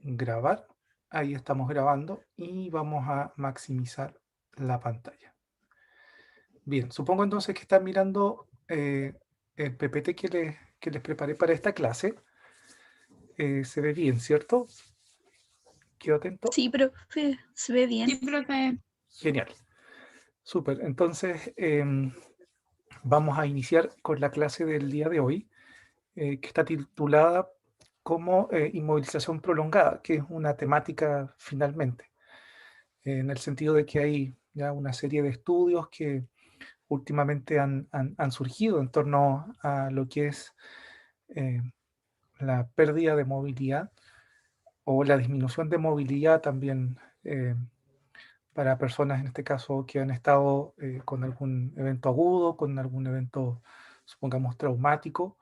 grabar. Ahí estamos grabando y vamos a maximizar la pantalla. Bien, supongo entonces que están mirando el PPT que les preparé para esta clase. Se ve bien, ¿cierto? Quedo atento. Sí, profe, se ve bien. Sí, profe. Genial. Súper. Entonces, vamos a iniciar con la clase del día de hoy, que está titulada como inmovilización prolongada, que es una temática finalmente, en el sentido de que hay ya una serie de estudios que últimamente han surgido en torno a lo que es eh, la pérdida de movilidad o la disminución de movilidad también para personas, en este caso, que han estado con algún evento agudo, con algún evento, supongamos, traumático,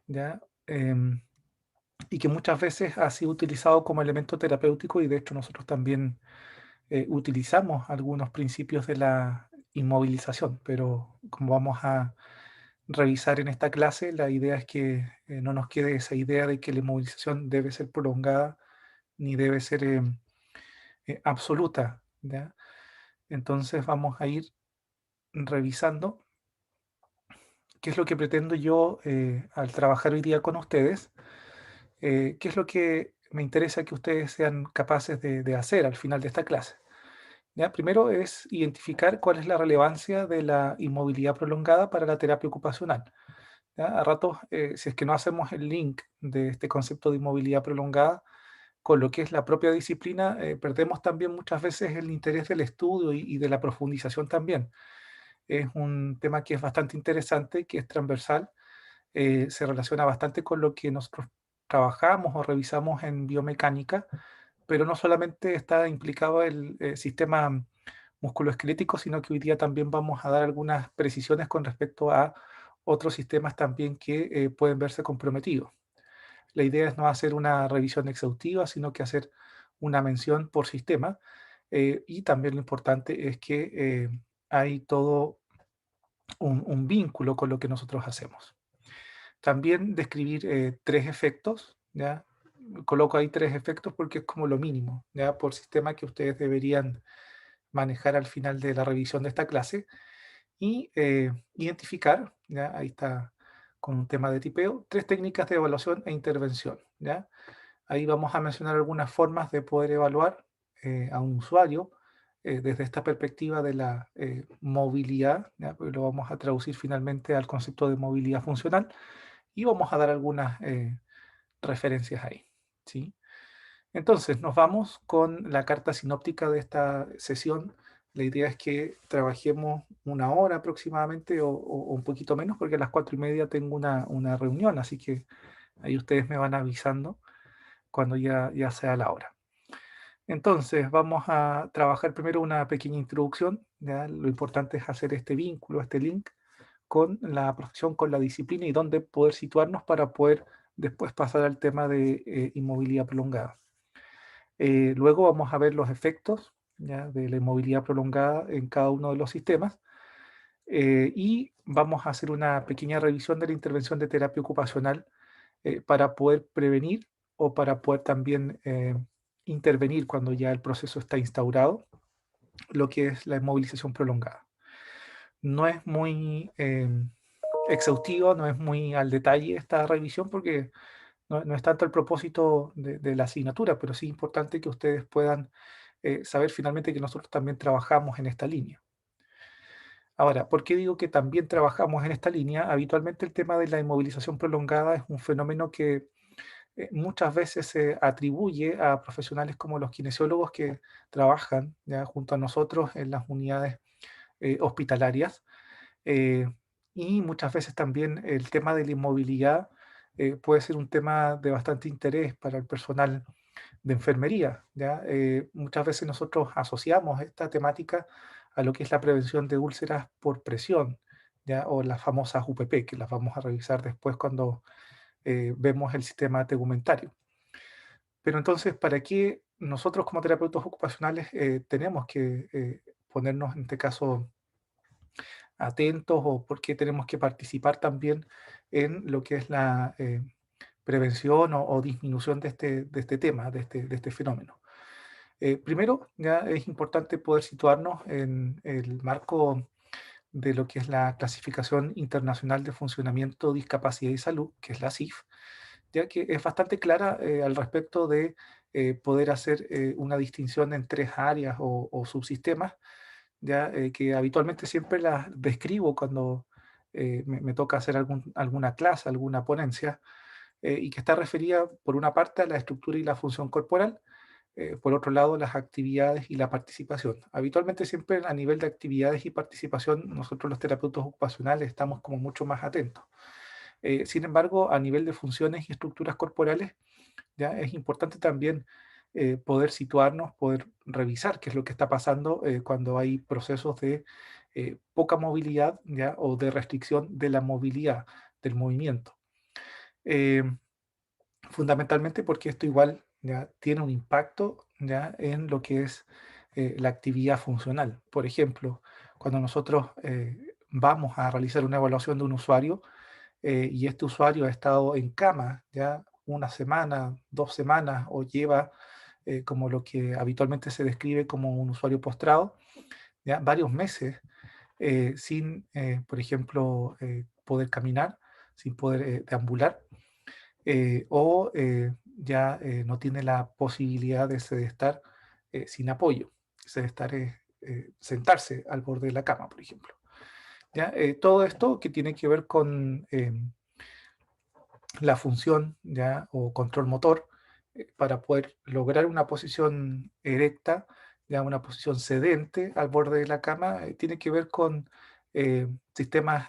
¿ya? Y que muchas veces ha sido utilizado como elemento terapéutico y de hecho nosotros también utilizamos algunos principios de la inmovilización, pero como vamos a revisar en esta clase, la idea es que no nos quede esa idea de que la inmovilización debe ser prolongada ni debe ser absoluta, ¿ya? Entonces vamos a ir revisando qué es lo que pretendo yo al trabajar hoy día con ustedes, qué es lo que me interesa que ustedes sean capaces de hacer al final de esta clase. ¿Ya? Primero es identificar cuál es la relevancia de la inmovilidad prolongada para la terapia ocupacional. ¿Ya? A ratos, si es que no hacemos el link de este concepto de inmovilidad prolongada con lo que es la propia disciplina, perdemos también muchas veces el interés del estudio y de la profundización también. Es un tema que es bastante interesante, que es transversal, se relaciona bastante con lo que nosotros trabajamos o revisamos en biomecánica, pero no solamente está implicado el sistema musculoesquelético, sino que hoy día también vamos a dar algunas precisiones con respecto a otros sistemas también que pueden verse comprometidos. La idea es no hacer una revisión exhaustiva, sino que hacer una mención por sistema. Y también lo importante es que hay todo un vínculo con lo que nosotros hacemos. También describir tres efectos, ¿ya? Coloco ahí tres efectos porque es como lo mínimo, ¿ya? Por sistema que ustedes deberían manejar al final de la revisión de esta clase y identificar, ¿ya? Ahí está con un tema de tipeo, tres técnicas de evaluación e intervención, ¿ya? Ahí vamos a mencionar algunas formas de poder evaluar a un usuario desde esta perspectiva de la movilidad, ¿ya? Porque lo vamos a traducir finalmente al concepto de movilidad funcional y vamos a dar algunas referencias ahí, ¿sí? Entonces, nos vamos con la carta sinóptica de esta sesión. La idea es que trabajemos una hora aproximadamente o un poquito menos, porque a las 4:30 tengo una reunión, así que ahí ustedes me van avisando cuando ya sea la hora. Entonces, vamos a trabajar primero una pequeña introducción. ¿Ya? Lo importante es hacer este vínculo, este link con la profesión, con la disciplina y dónde poder situarnos para poder después pasar al tema de inmovilidad prolongada. Luego vamos a ver los efectos, ¿ya? De la inmovilidad prolongada en cada uno de los sistemas y vamos a hacer una pequeña revisión de la intervención de terapia ocupacional para poder prevenir o para poder también intervenir cuando ya el proceso está instaurado, lo que es la inmovilización prolongada. No es muy exhaustivo, no es muy al detalle esta revisión porque no es tanto el propósito de la asignatura, pero sí es importante que ustedes puedan saber finalmente que nosotros también trabajamos en esta línea. Ahora, ¿por qué digo que también trabajamos en esta línea? Habitualmente el tema de la inmovilización prolongada es un fenómeno que muchas veces se atribuye a profesionales como los kinesiólogos que trabajan ya junto a nosotros en las unidades hospitalarias. eh, y muchas veces también el tema de la inmovilidad puede ser un tema de bastante interés para el personal de enfermería, ¿ya? Muchas veces nosotros asociamos esta temática a lo que es la prevención de úlceras por presión, ¿ya? O las famosas UPP, que las vamos a revisar después cuando vemos el sistema tegumentario. Pero entonces, ¿para qué nosotros como terapeutas ocupacionales tenemos que ponernos, en este caso, atentos o por qué tenemos que participar también en lo que es la prevención o disminución de este tema, de este fenómeno. Primero, ya es importante poder situarnos en el marco de lo que es la Clasificación Internacional de Funcionamiento, Discapacidad y Salud, que es la CIF, ya que es bastante clara al respecto de poder hacer una distinción en tres áreas o subsistemas, ya que habitualmente siempre las describo cuando me toca hacer alguna clase, alguna ponencia, y que está referida por una parte a la estructura y la función corporal, por otro lado, las actividades y la participación. Habitualmente siempre a nivel de actividades y participación, nosotros los terapeutas ocupacionales estamos como mucho más atentos. Sin embargo, a nivel de funciones y estructuras corporales, ya es importante también poder situarnos, poder revisar qué es lo que está pasando cuando hay procesos de poca movilidad, ya, o de restricción de la movilidad, del movimiento. Eh, Fundamentalmente porque esto igual ya tiene un impacto ya en lo que es la actividad funcional. Por ejemplo, cuando nosotros vamos a realizar una evaluación de un usuario y este usuario ha estado en cama ya una semana, 2 semanas o lleva como lo que habitualmente se describe como un usuario postrado, ya varios meses sin, por ejemplo, poder caminar, sin poder deambular, ya no tiene la posibilidad de estar sin apoyo, de estar, sentarse al borde de la cama, por ejemplo. ¿Ya? Todo esto que tiene que ver con la función ya, o control motor para poder lograr una posición erecta, ya una posición sedente al borde de la cama, tiene que ver con sistemas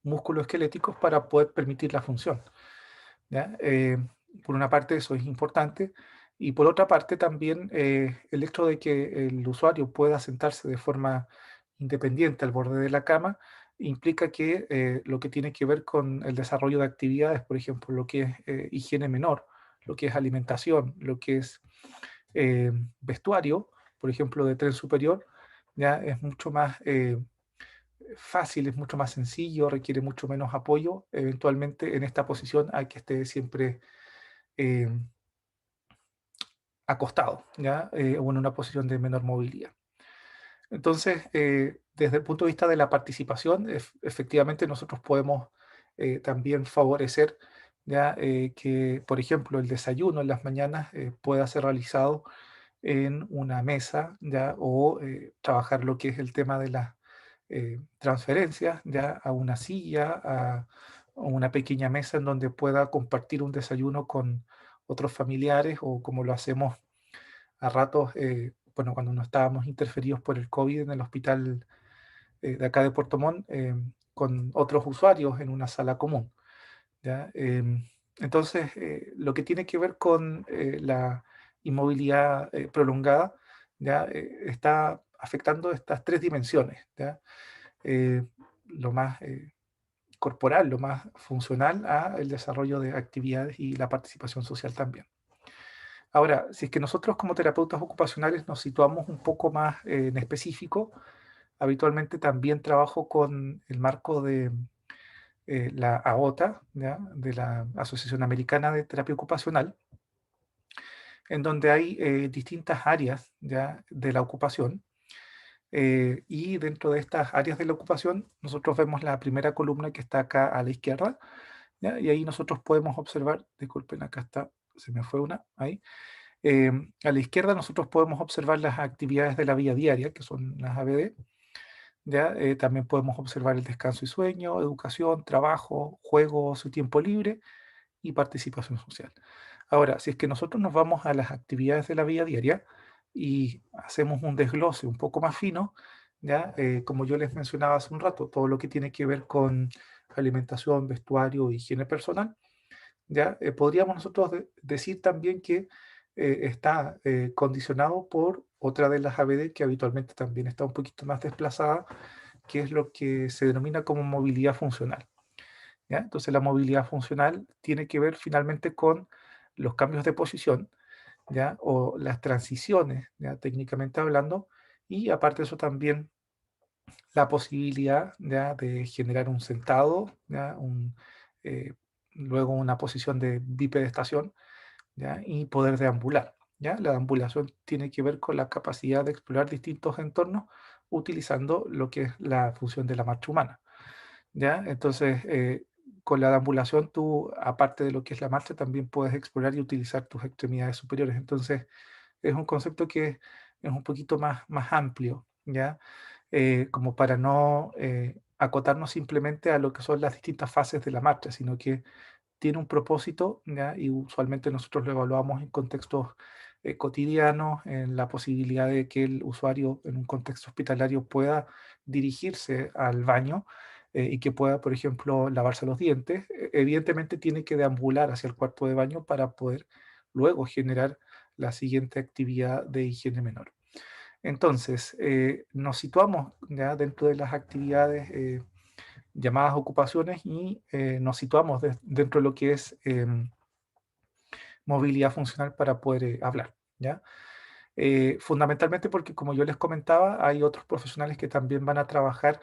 musculoesqueléticos para poder permitir la función. ¿Ya? Por una parte eso es importante y por otra parte también el hecho de que el usuario pueda sentarse de forma independiente al borde de la cama implica que lo que tiene que ver con el desarrollo de actividades, por ejemplo, lo que es higiene menor, lo que es alimentación, lo que es vestuario, por ejemplo, de tren superior, ya es mucho más fácil, es mucho más sencillo, requiere mucho menos apoyo. Eventualmente en esta posición hay que esté siempre eh, acostado, ¿ya? O en una posición de menor movilidad. Entonces, desde el punto de vista de la participación, efectivamente nosotros podemos también favorecer ya que, por ejemplo, el desayuno en las mañanas pueda ser realizado en una mesa, ¿ya? O trabajar lo que es el tema de las transferencias, ¿ya? A una silla, a una pequeña mesa en donde pueda compartir un desayuno con otros familiares o como lo hacemos a ratos, bueno, cuando no estábamos interferidos por el COVID en el hospital de acá de Puerto Montt, con otros usuarios en una sala común. ¿Ya? Entonces, lo que tiene que ver con la inmovilidad prolongada, ¿ya? Está afectando estas tres dimensiones, ¿ya? Eh, lo más corporal, lo más funcional a el desarrollo de actividades y la participación social también. Ahora, si es que nosotros como terapeutas ocupacionales nos situamos un poco más en específico, habitualmente también trabajo con el marco de la AOTA, ¿ya? De la Asociación Americana de Terapia Ocupacional, en donde hay distintas áreas ya de la ocupación. Y dentro de estas áreas de la ocupación, nosotros vemos la primera columna que está acá a la izquierda, ¿ya? Y ahí nosotros podemos observar, disculpen, acá está, se me fue una, ahí. A la izquierda nosotros podemos observar las actividades de la vida diaria, que son las ABD, ¿ya? También podemos observar el descanso y sueño, educación, trabajo, juego, su tiempo libre y participación social. Ahora, si es que nosotros nos vamos a las actividades de la vida diaria y hacemos un desglose un poco más fino, ¿ya? Como yo les mencionaba hace un rato, todo lo que tiene que ver con alimentación, vestuario, higiene personal, ¿ya? Podríamos nosotros decir también que está condicionado por otra de las ABD que habitualmente también está un poquito más desplazada, que es lo que se denomina como movilidad funcional. ¿Ya? Entonces la movilidad funcional tiene que ver finalmente con los cambios de posición, ¿ya? O las transiciones, ¿ya? Técnicamente hablando, y aparte de eso también la posibilidad, ¿ya? De generar un sentado, ¿ya? Un, eh, luego una posición de bipedestación, ¿ya? Y poder deambular, ¿ya? La deambulación tiene que ver con la capacidad de explorar distintos entornos utilizando lo que es la función de la marcha humana, ¿ya? Entonces, con la deambulación tú, aparte de lo que es la marcha, también puedes explorar y utilizar tus extremidades superiores. Entonces, es un concepto que es un poquito más amplio, ¿ya? Como para no acotarnos simplemente a lo que son las distintas fases de la marcha, sino que tiene un propósito, ¿ya? Y usualmente nosotros lo evaluamos en contextos cotidianos, en la posibilidad de que el usuario en un contexto hospitalario pueda dirigirse al baño y que pueda, por ejemplo, lavarse los dientes. Evidentemente tiene que deambular hacia el cuarto de baño para poder luego generar la siguiente actividad de higiene menor. Entonces, nos situamos ya dentro de las actividades llamadas ocupaciones y nos situamos dentro de lo que es movilidad funcional para poder hablar, ¿ya? Fundamentalmente porque, como yo les comentaba, hay otros profesionales que también van a trabajar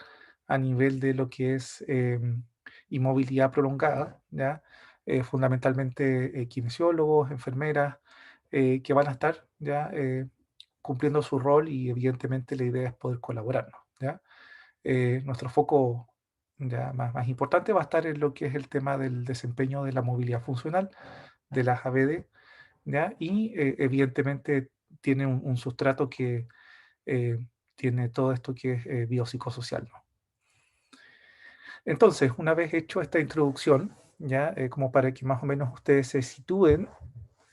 a nivel de lo que es inmovilidad prolongada, ¿ya? Fundamentalmente kinesiólogos, enfermeras, que van a estar ya cumpliendo su rol y evidentemente la idea es poder colaborar, ¿no? ¿Ya? Nuestro foco ya más importante va a estar en lo que es el tema del desempeño de la movilidad funcional, de las ABD, ¿ya? Y evidentemente tiene un sustrato que eh, tiene todo esto que es biopsicosocial, ¿no? Entonces, una vez hecho esta introducción, ya como para que más o menos ustedes se sitúen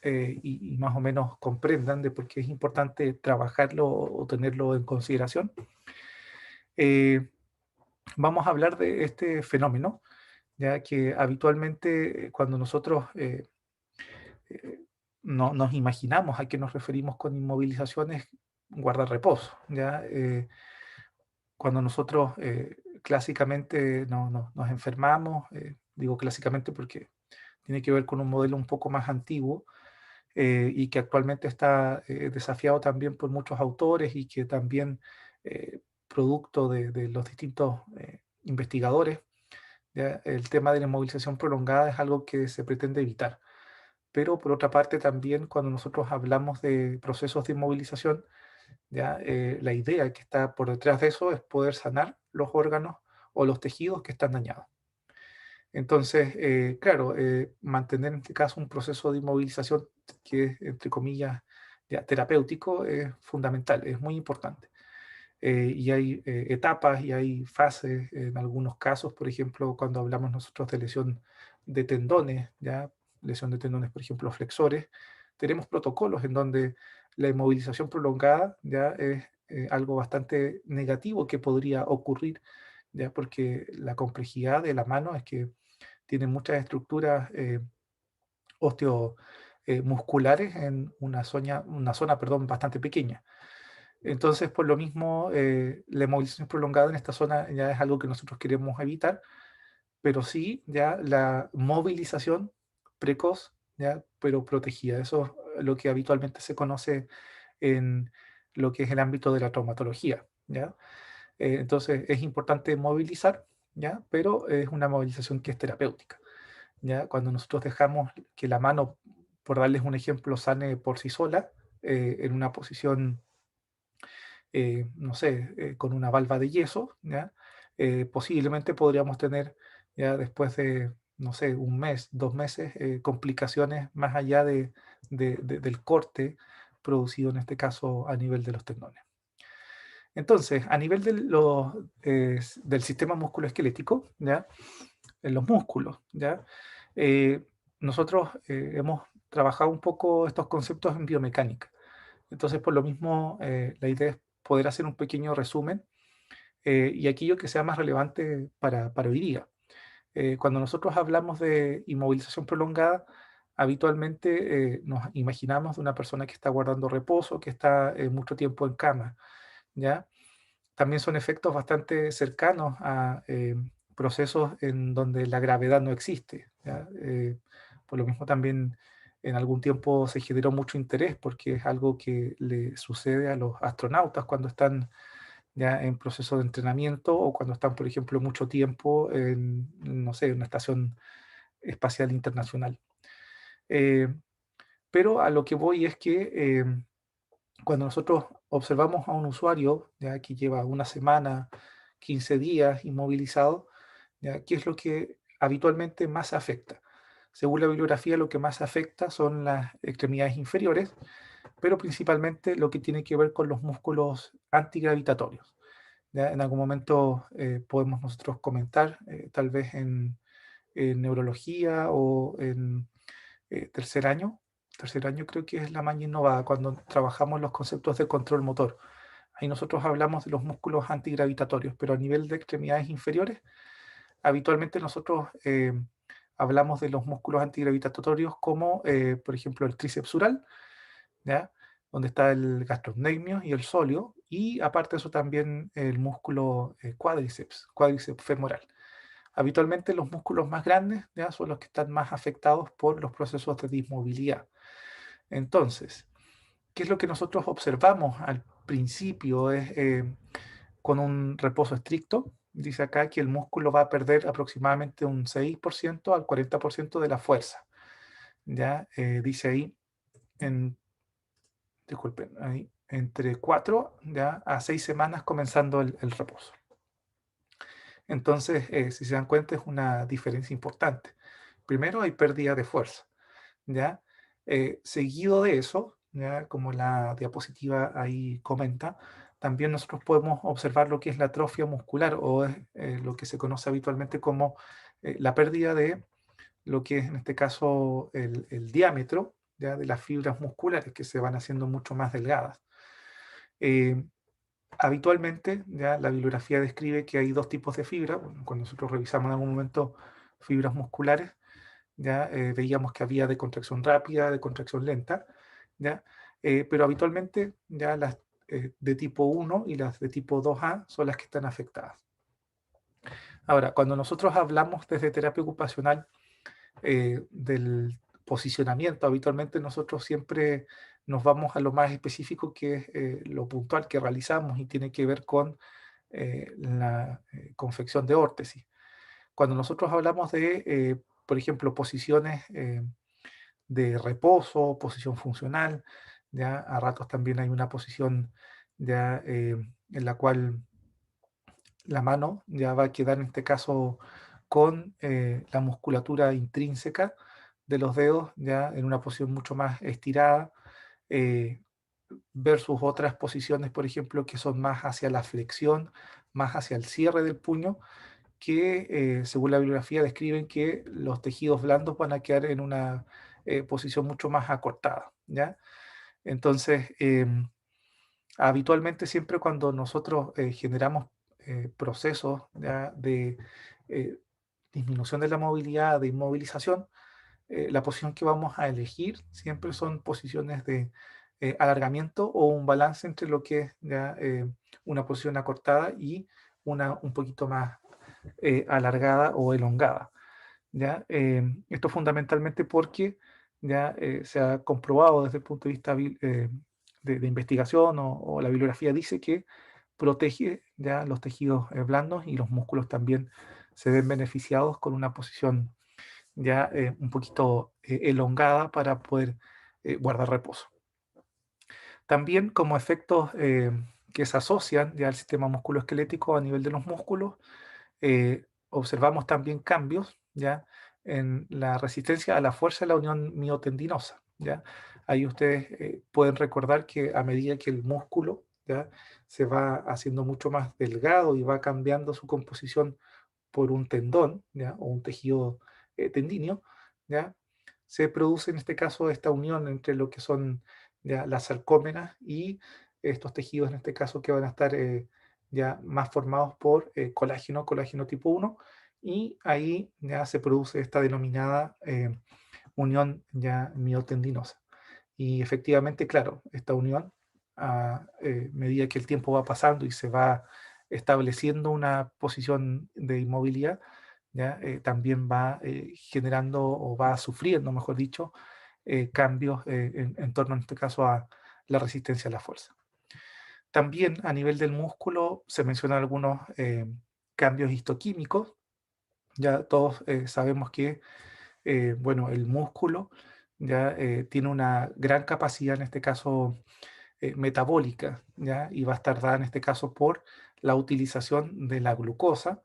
y más o menos comprendan de por qué es importante trabajarlo o tenerlo en consideración, eh, vamos a hablar de este fenómeno, ya que habitualmente cuando nosotros eh, no, nos imaginamos a qué nos referimos con inmovilizaciones, guardar reposo, ¿ya? Cuando nosotros clásicamente nos enfermamos, digo clásicamente porque tiene que ver con un modelo un poco más antiguo y que actualmente está desafiado también por muchos autores y que también producto de los distintos investigadores, ¿ya? El tema de la inmovilización prolongada es algo que se pretende evitar. Pero por otra parte también cuando nosotros hablamos de procesos de inmovilización, ¿ya? La idea que está por detrás de eso es poder sanar los órganos o los tejidos que están dañados. Entonces, claro, mantener en este caso un proceso de inmovilización que es, entre comillas, ya, terapéutico es fundamental, es muy importante. Y hay etapas y hay fases en algunos casos, por ejemplo, cuando hablamos nosotros de lesión de tendones, ya lesión de tendones, por ejemplo, flexores, tenemos protocolos en donde la inmovilización prolongada ya es algo bastante negativo que podría ocurrir, ya porque la complejidad de la mano es que tiene muchas estructuras osteomusculares en una zona, perdón, bastante pequeña. Entonces, por lo mismo, la movilización prolongada en esta zona ya es algo que nosotros queremos evitar, pero sí ya la movilización precoz, ya, pero protegida. Eso es lo que habitualmente se conoce en lo que es el ámbito de la traumatología, ¿ya? Entonces, es importante movilizar, ¿ya? Pero es una movilización que es terapéutica, ¿ya? Cuando nosotros dejamos que la mano, por darles un ejemplo, sane por sí sola, en una posición no sé, con una valva de yeso, ¿ya? Posiblemente podríamos tener ya después de, no sé, un mes, 2 meses, complicaciones más allá del corte producido en este caso a nivel de los tendones. Entonces, a nivel del sistema musculoesquelético, ¿ya? En los músculos, ¿ya? Eh, nosotros hemos trabajado un poco estos conceptos en biomecánica. Entonces, por lo mismo, la idea es poder hacer un pequeño resumen y aquello que sea más relevante para hoy día. Cuando nosotros hablamos de inmovilización prolongada, habitualmente nos imaginamos de una persona que está guardando reposo, que está mucho tiempo en cama, ¿ya? También son efectos bastante cercanos a procesos en donde la gravedad no existe, ¿ya? Por lo mismo también en algún tiempo se generó mucho interés porque es algo que le sucede a los astronautas cuando están ya en proceso de entrenamiento o cuando están, por ejemplo, mucho tiempo en, no sé, una estación Espacial Internacional. Eh, pero a lo que voy es que cuando nosotros observamos a un usuario ya que lleva una semana, 15 días inmovilizado, ¿ya? ¿Qué es lo que habitualmente más afecta? Según la bibliografía, lo que más afecta son las extremidades inferiores, pero principalmente lo que tiene que ver con los músculos antigravitatorios. ¿Ya? En algún momento podemos nosotros comentar, tal vez en neurología o en tercer año creo que es la maña innovada, cuando trabajamos los conceptos de control motor. Ahí nosotros hablamos de los músculos antigravitatorios, pero a nivel de extremidades inferiores, habitualmente nosotros hablamos de los músculos antigravitatorios como, por ejemplo, el tríceps sural, ¿ya? Donde está el gastrocnemio y el sóleo, y aparte de eso también el músculo cuádriceps femoral. Habitualmente los músculos más grandes, ¿ya? Son los que están más afectados por los procesos de dismovilidad. Entonces, ¿qué es lo que nosotros observamos al principio? Es con un reposo estricto, dice acá que el músculo va a perder aproximadamente un 6% al 40% de la fuerza. ¿Ya? Dice ahí, en, disculpen, ahí, entre 4 ¿ya? a 6 semanas comenzando el reposo. Entonces, si se dan cuenta, es una diferencia importante. Primero hay pérdida de fuerza, ¿ya? Seguido de eso, ¿ya? Como la diapositiva ahí comenta, también nosotros podemos observar lo que es la atrofia muscular o es, lo que se conoce habitualmente como la pérdida de lo que es en este caso el diámetro, ¿ya? De las fibras musculares que se van haciendo mucho más delgadas. Eh, Habitualmente, ya la bibliografía describe que hay dos tipos de fibra. Bueno, cuando nosotros revisamos en algún momento fibras musculares, ya veíamos que había de contracción rápida, de contracción lenta, ya, pero habitualmente ya las de tipo 1 y las de tipo 2A son las que están afectadas. Ahora, cuando nosotros hablamos desde terapia ocupacional del posicionamiento, habitualmente nosotros siempre nos vamos a lo más específico que es lo puntual que realizamos y tiene que ver con la confección de órtesis. Cuando nosotros hablamos de, por ejemplo, posiciones de reposo, posición funcional, ya a ratos también hay una posición ya en la cual la mano ya va a quedar en este caso con la musculatura intrínseca de los dedos ya en una posición mucho más estirada eh, versus otras posiciones, por ejemplo, que son más hacia la flexión, más hacia el cierre del puño, que según la bibliografía describen que los tejidos blandos van a quedar en una posición mucho más acortada, ¿ya? Entonces, habitualmente siempre cuando nosotros generamos procesos ¿ya? de eh, disminución de la movilidad, de inmovilización, la posición que vamos a elegir siempre son posiciones de alargamiento o un balance entre lo que es ya, una posición acortada y una un poquito más alargada o elongada. ¿Ya? Esto fundamentalmente porque ya se ha comprobado desde el punto de vista de investigación o la bibliografía dice que protege ya los tejidos blandos y los músculos también se ven beneficiados con una posición ya un poquito elongada para poder guardar reposo. También como efectos que se asocian ya al sistema musculoesquelético a nivel de los músculos, observamos también cambios ¿ya? En la resistencia a la fuerza de la unión miotendinosa. ¿Ya? Ahí ustedes pueden recordar que a medida que el músculo ¿ya? Se va haciendo mucho más delgado y va cambiando su composición por un tendón ¿ya? O un tejido tendíneo, ¿ya? Se produce en este caso esta unión entre lo que son ¿ya? Las sarcómeras y estos tejidos en este caso que van a estar ya más formados por colágeno tipo 1, y ahí ya se produce esta denominada unión ya miotendinosa. Y efectivamente, claro, esta unión, a medida que el tiempo va pasando y se va estableciendo una posición de inmovilidad, ¿ya? También va generando o va sufriendo, mejor dicho, cambios en torno, en este caso, a la resistencia a la fuerza. También a nivel del músculo se mencionan algunos cambios histoquímicos. Ya todos sabemos que bueno, el músculo ya tiene una gran capacidad, en este caso, metabólica, ¿ya? Y va a estar dada en este caso por la utilización de la glucosa,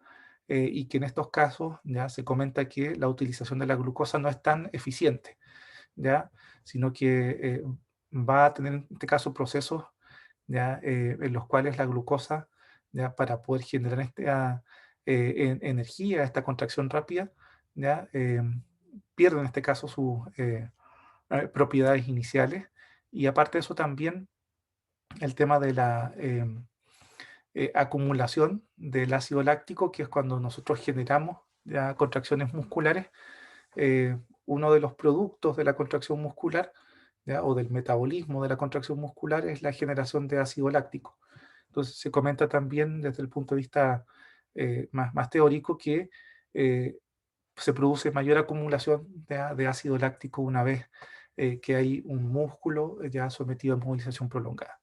y que en estos casos ya se comenta que la utilización de la glucosa no es tan eficiente, ¿ya? Sino que va a tener en este caso procesos ya en los cuales la glucosa, ya para poder generar esta energía, esta contracción rápida, ya pierde en este caso sus propiedades iniciales. Y aparte de eso también el tema de la acumulación del ácido láctico, que es cuando nosotros generamos ya contracciones musculares. Uno de los productos de la contracción muscular, ¿ya? O del metabolismo de la contracción muscular es la generación de ácido láctico. Entonces se comenta también desde el punto de vista más teórico que eh, se produce mayor acumulación de ácido láctico una vez que hay un músculo ya sometido a movilización prolongada.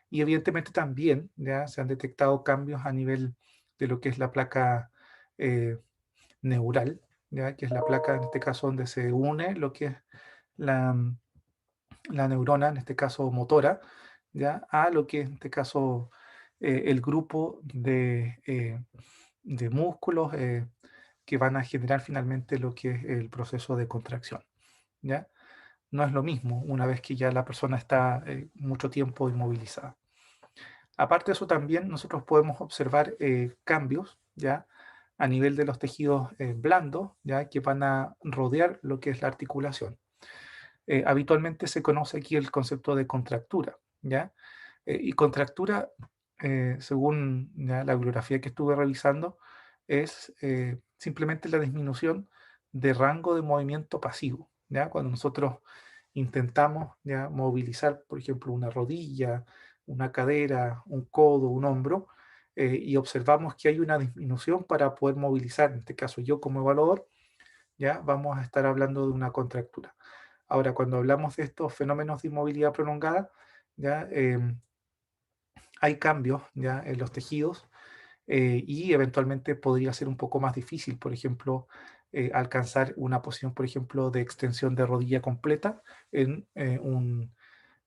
Y evidentemente también ya se han detectado cambios a nivel de lo que es la placa eh, neural, ya que es la placa en este caso donde se une lo que es la, la neurona, en este caso motora, ya a lo que es en este caso el grupo de músculos que van a generar finalmente lo que es el proceso de contracción, ¿ya? No es lo mismo una vez que ya la persona está mucho tiempo inmovilizada. Aparte de eso, también nosotros podemos observar cambios, ¿ya? A nivel de los tejidos blandos, ¿ya? Que van a rodear lo que es la articulación. Habitualmente se conoce aquí el concepto de contractura, ¿ya? Y contractura, según ya la bibliografía que estuve revisando, es simplemente la disminución de rango de movimiento pasivo, ¿ya? Cuando nosotros intentamos ya movilizar, por ejemplo, una rodilla, una cadera, un codo, un hombro, y observamos que hay una disminución para poder movilizar, en este caso yo como evaluador, ya vamos a estar hablando de una contractura. Ahora, cuando hablamos de estos fenómenos de inmovilidad prolongada, ya hay cambios ya en los tejidos y eventualmente podría ser un poco más difícil, por ejemplo, alcanzar una posición, por ejemplo, de extensión de rodilla completa en un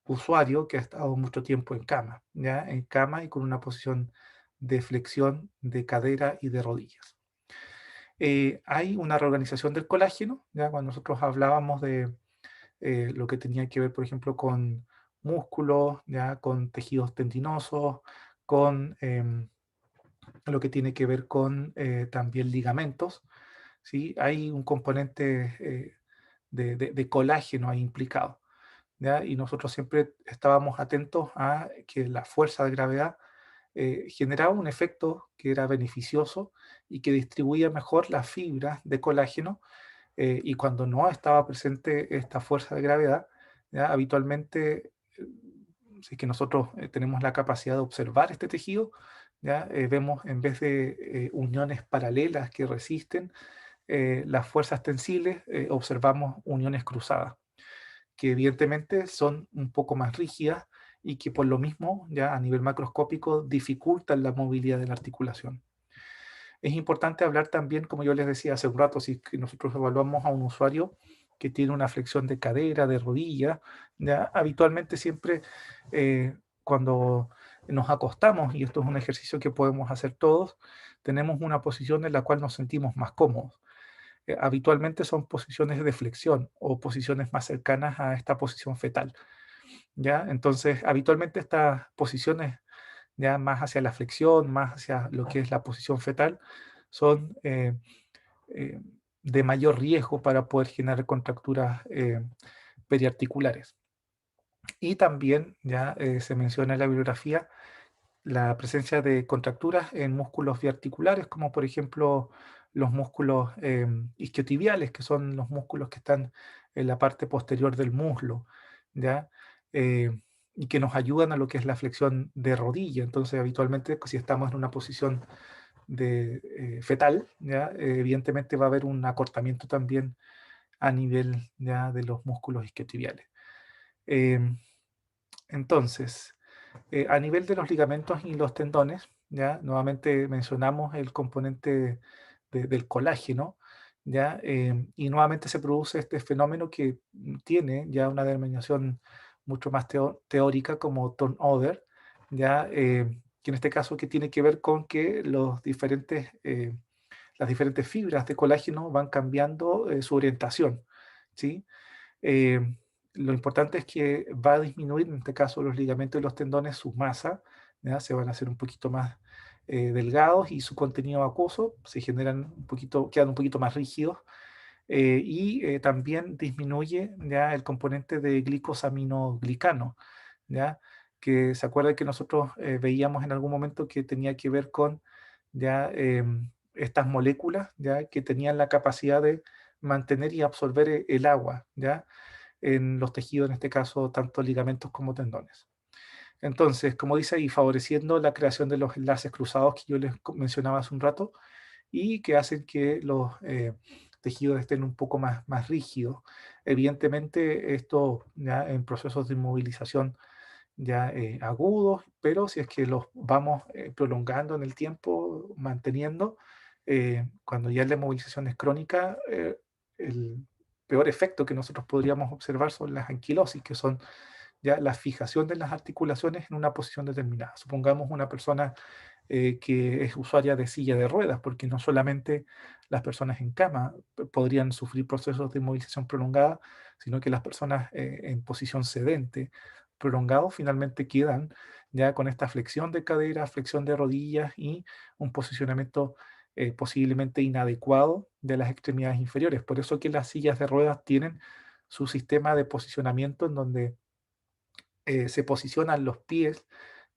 usuario que ha estado mucho tiempo en cama, ¿ya? En cama y con una posición de flexión de cadera y de rodillas. Hay una reorganización del colágeno, ¿ya? Cuando nosotros hablábamos de lo que tenía que ver, por ejemplo, con músculos, ¿ya? Con tejidos tendinosos, con lo que tiene que ver con también ligamentos, ¿sí? Hay un componente de colágeno ahí implicado, ¿ya? Y nosotros siempre estábamos atentos a que la fuerza de gravedad generaba un efecto que era beneficioso y que distribuía mejor las fibras de colágeno y cuando no estaba presente esta fuerza de gravedad, ¿ya? Habitualmente, si es que nosotros tenemos la capacidad de observar este tejido, ¿ya? Vemos en vez de uniones paralelas que resisten las fuerzas tensiles, observamos uniones cruzadas, que evidentemente son un poco más rígidas y que por lo mismo, ya a nivel macroscópico, dificultan la movilidad de la articulación. Es importante hablar también, como yo les decía hace un rato, si que nosotros evaluamos a un usuario que tiene una flexión de cadera, de rodilla, ya habitualmente siempre cuando nos acostamos, y esto es un ejercicio que podemos hacer todos, tenemos una posición en la cual nos sentimos más cómodos. Habitualmente son posiciones de flexión o posiciones más cercanas a esta posición fetal, ¿ya? Entonces, habitualmente estas posiciones ya más hacia la flexión, más hacia lo que es la posición fetal, son eh, de mayor riesgo para poder generar contracturas periarticulares. Y también ya se menciona en la bibliografía la presencia de contracturas en músculos biarticulares, como por ejemplo los músculos isquiotibiales, que son los músculos que están en la parte posterior del muslo, ¿ya? Eh, y que nos ayudan a lo que es la flexión de rodilla. Entonces, habitualmente, si estamos en una posición de fetal, ¿ya? Evidentemente va a haber un acortamiento también a nivel ya de los músculos isquiotibiales. Em, entonces, a nivel de los ligamentos y los tendones, ya nuevamente mencionamos el componente del colágeno, ¿ya? Y nuevamente se produce este fenómeno que tiene ya una denominación mucho más teórica como turnover, ¿ya? Que en este caso que tiene que ver con que las diferentes fibras de colágeno van cambiando su orientación, ¿sí? Eh, lo importante es que va a disminuir, en este caso, los ligamentos y los tendones, su masa, ¿ya? Se van a hacer un poquito más delgados y su contenido acuoso se generan un poquito, quedan un poquito más rígidos también disminuye ya el componente de glicosaminoglicano, ¿ya? Que se acuerda que nosotros veíamos en algún momento que tenía que ver con ya estas moléculas ya que tenían la capacidad de mantener y absorber el agua, ¿ya? En los tejidos, en este caso, tanto ligamentos como tendones. Entonces, como dice ahí, favoreciendo la creación de los enlaces cruzados que yo les mencionaba hace un rato, y que hacen que los tejidos estén un poco más rígidos. Evidentemente, esto ya en procesos de inmovilización ya agudos, pero si es que los vamos prolongando en el tiempo, manteniendo, cuando ya la inmovilización es crónica, el peor efecto que nosotros podríamos observar son las anquilosis, que son ya la fijación de las articulaciones en una posición determinada. Supongamos una persona que es usuaria de silla de ruedas, porque no solamente las personas en cama podrían sufrir procesos de inmovilización prolongada, sino que las personas en posición sedente prolongado finalmente quedan ya con esta flexión de cadera, flexión de rodillas y un posicionamiento posiblemente inadecuado de las extremidades inferiores. Por eso que las sillas de ruedas tienen su sistema de posicionamiento en donde se posicionan los pies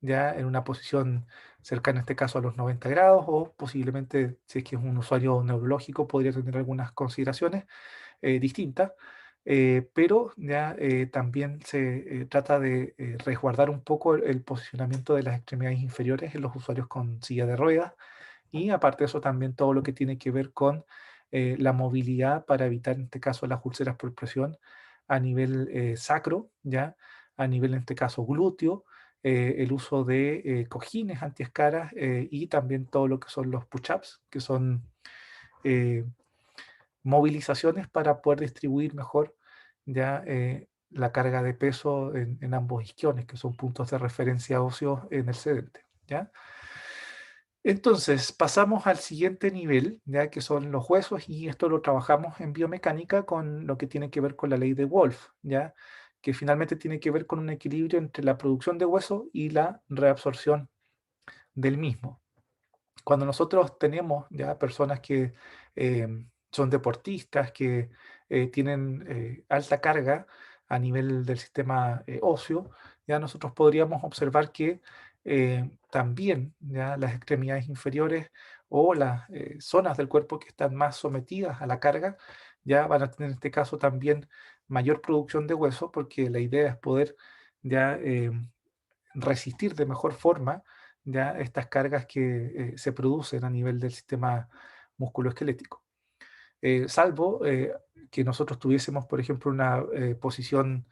ya en una posición cercana, en este caso, a los 90 grados, o posiblemente, si es que es un usuario neurológico, podría tener algunas consideraciones distintas, pero ya también se trata de resguardar un poco el posicionamiento de las extremidades inferiores en los usuarios con silla de ruedas, y aparte de eso también todo lo que tiene que ver con la movilidad para evitar, en este caso, las úlceras por presión a nivel sacro, ¿ya? A nivel, en este caso, glúteo, el uso de cojines antiescaras y también todo lo que son los push-ups, que son eh, movilizaciones para poder distribuir mejor ya la carga de peso en ambos isquiones, que son puntos de referencia óseos en el sedente, ¿ya? Entonces, pasamos al siguiente nivel, ya que son los huesos, y esto lo trabajamos en biomecánica con lo que tiene que ver con la ley de Wolf, ya que finalmente tiene que ver con un equilibrio entre la producción de hueso y la reabsorción del mismo. Cuando nosotros tenemos ya personas que son deportistas, que tienen alta carga a nivel del sistema óseo, ya nosotros podríamos observar que también ya las extremidades inferiores o las zonas del cuerpo que están más sometidas a la carga, ya van a tener en este caso también mayor producción de hueso, porque la idea es poder ya resistir de mejor forma ya estas cargas que se producen a nivel del sistema musculoesquelético. Salvo que nosotros tuviésemos, por ejemplo, una posición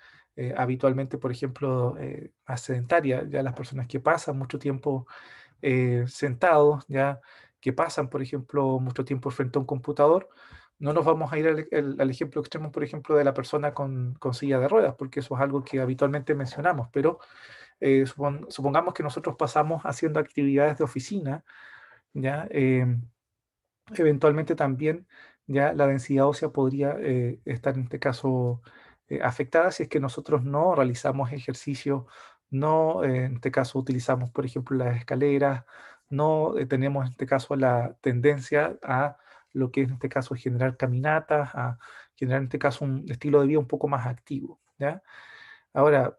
habitualmente, por ejemplo, más sedentaria, ya las personas que pasan mucho tiempo sentados, ya que pasan, por ejemplo, mucho tiempo frente a un computador, no nos vamos a ir al ejemplo extremo, por ejemplo, de la persona con silla de ruedas, porque eso es algo que habitualmente mencionamos, pero supongamos que nosotros pasamos haciendo actividades de oficina, ¿ya? Eventualmente también ya la densidad ósea podría estar en este caso afectada si es que nosotros no realizamos ejercicio, no en este caso utilizamos, por ejemplo, las escaleras, no tenemos en este caso la tendencia a lo que es en este caso generar caminatas, a generar en este caso un estilo de vida un poco más activo, ¿ya? Ahora,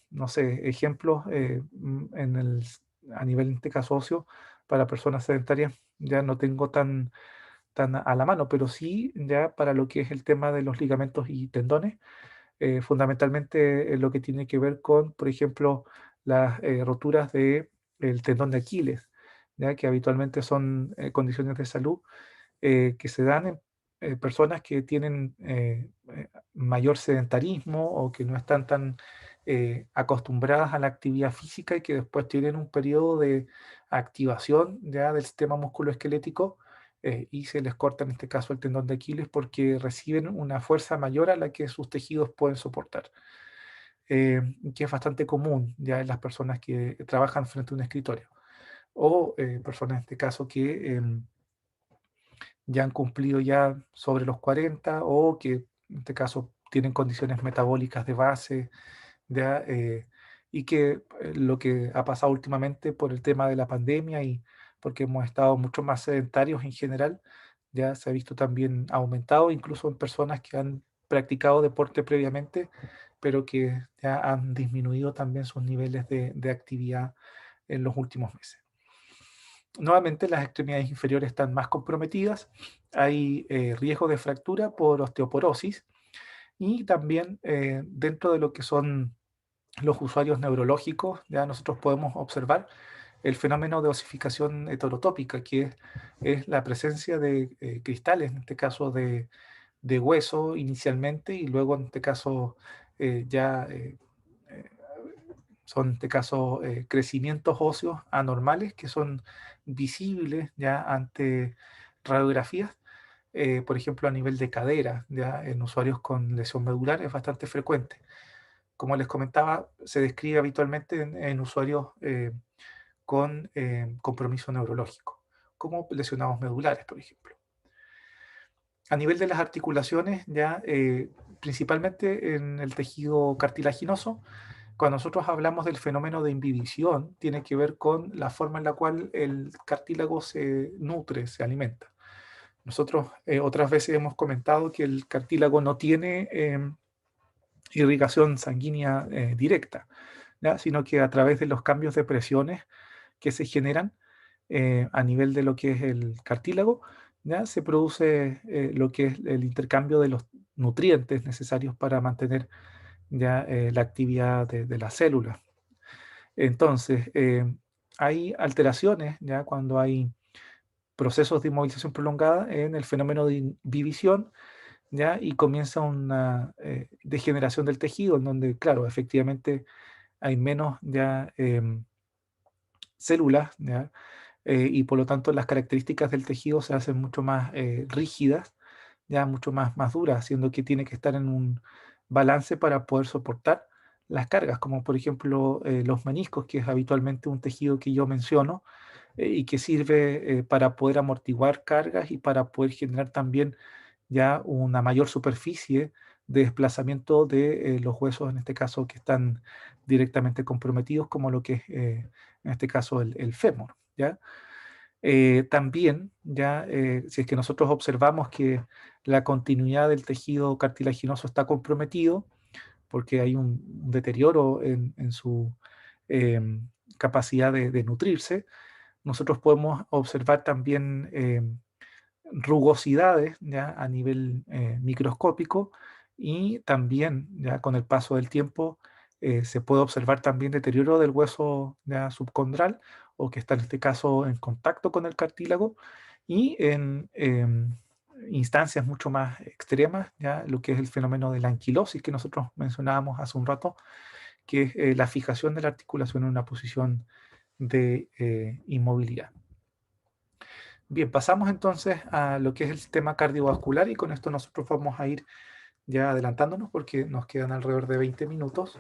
no sé, ejemplos a nivel, en este caso, ocio, para personas sedentarias, ya no tengo tan a la mano, pero sí ya para lo que es el tema de los ligamentos y tendones, fundamentalmente lo que tiene que ver con, por ejemplo, las roturas del tendón de Aquiles, ya que habitualmente son condiciones de salud que se dan en personas que tienen mayor sedentarismo o que no están tan acostumbradas a la actividad física y que después tienen un periodo de activación ya del sistema musculoesquelético y se les corta en este caso el tendón de Aquiles porque reciben una fuerza mayor a la que sus tejidos pueden soportar, que es bastante común ya en las personas que trabajan frente a un escritorio o personas en este caso que ya han cumplido ya sobre los 40 o que en este caso tienen condiciones metabólicas de base, ya, y que lo que ha pasado últimamente por el tema de la pandemia y porque hemos estado mucho más sedentarios en general, ya se ha visto también aumentado, incluso en personas que han practicado deporte previamente, pero que ya han disminuido también sus niveles de actividad en los últimos meses. Nuevamente, las extremidades inferiores están más comprometidas, hay riesgo de fractura por osteoporosis y también dentro de lo que son los usuarios neurológicos, ya nosotros podemos observar el fenómeno de osificación heterotópica, que es la presencia de cristales, en este caso de hueso inicialmente y luego en este caso ya eh, son en este caso crecimientos óseos anormales que son visibles ya ante radiografías, por ejemplo a nivel de cadera, ya en usuarios con lesión medular es bastante frecuente. Como les comentaba, se describe habitualmente en usuarios con compromiso neurológico, como lesionados medulares, por ejemplo. A nivel de las articulaciones, ya principalmente en el tejido cartilaginoso, cuando nosotros hablamos del fenómeno de imbibición, tiene que ver con la forma en la cual el cartílago se nutre, se alimenta. Nosotros otras veces hemos comentado que el cartílago no tiene irrigación sanguínea directa, ¿ya? Sino que a través de los cambios de presiones que se generan a nivel de lo que es el cartílago, ¿ya? Se produce lo que es el intercambio de los nutrientes necesarios para mantener ya la actividad de las células. Entonces, hay alteraciones ya cuando hay procesos de inmovilización prolongada en el fenómeno de inhibición, ¿ya? Y comienza una degeneración del tejido, en donde, claro, efectivamente hay menos ya células, ¿ya? Y por lo tanto las características del tejido se hacen mucho más rígidas, ya mucho más duras, haciendo que tiene que estar en un balance para poder soportar las cargas, como por ejemplo los meniscos, que es habitualmente un tejido que yo menciono y que sirve para poder amortiguar cargas y para poder generar también ya una mayor superficie de desplazamiento de los huesos, en este caso, que están directamente comprometidos, como lo que es, en este caso, el fémur, ¿ya? También, ya, si es que nosotros observamos que la continuidad del tejido cartilaginoso está comprometido, porque hay un deterioro en su capacidad de nutrirse, nosotros podemos observar también rugosidades ya a nivel microscópico y también ya con el paso del tiempo se puede observar también deterioro del hueso ya subcondral o que está en este caso en contacto con el cartílago y en instancias mucho más extremas ya lo que es el fenómeno de la anquilosis que nosotros mencionábamos hace un rato, que es la fijación de la articulación en una posición de inmovilidad. Bien, pasamos entonces a lo que es el sistema cardiovascular y con esto nosotros vamos a ir ya adelantándonos porque nos quedan alrededor de 20 minutos,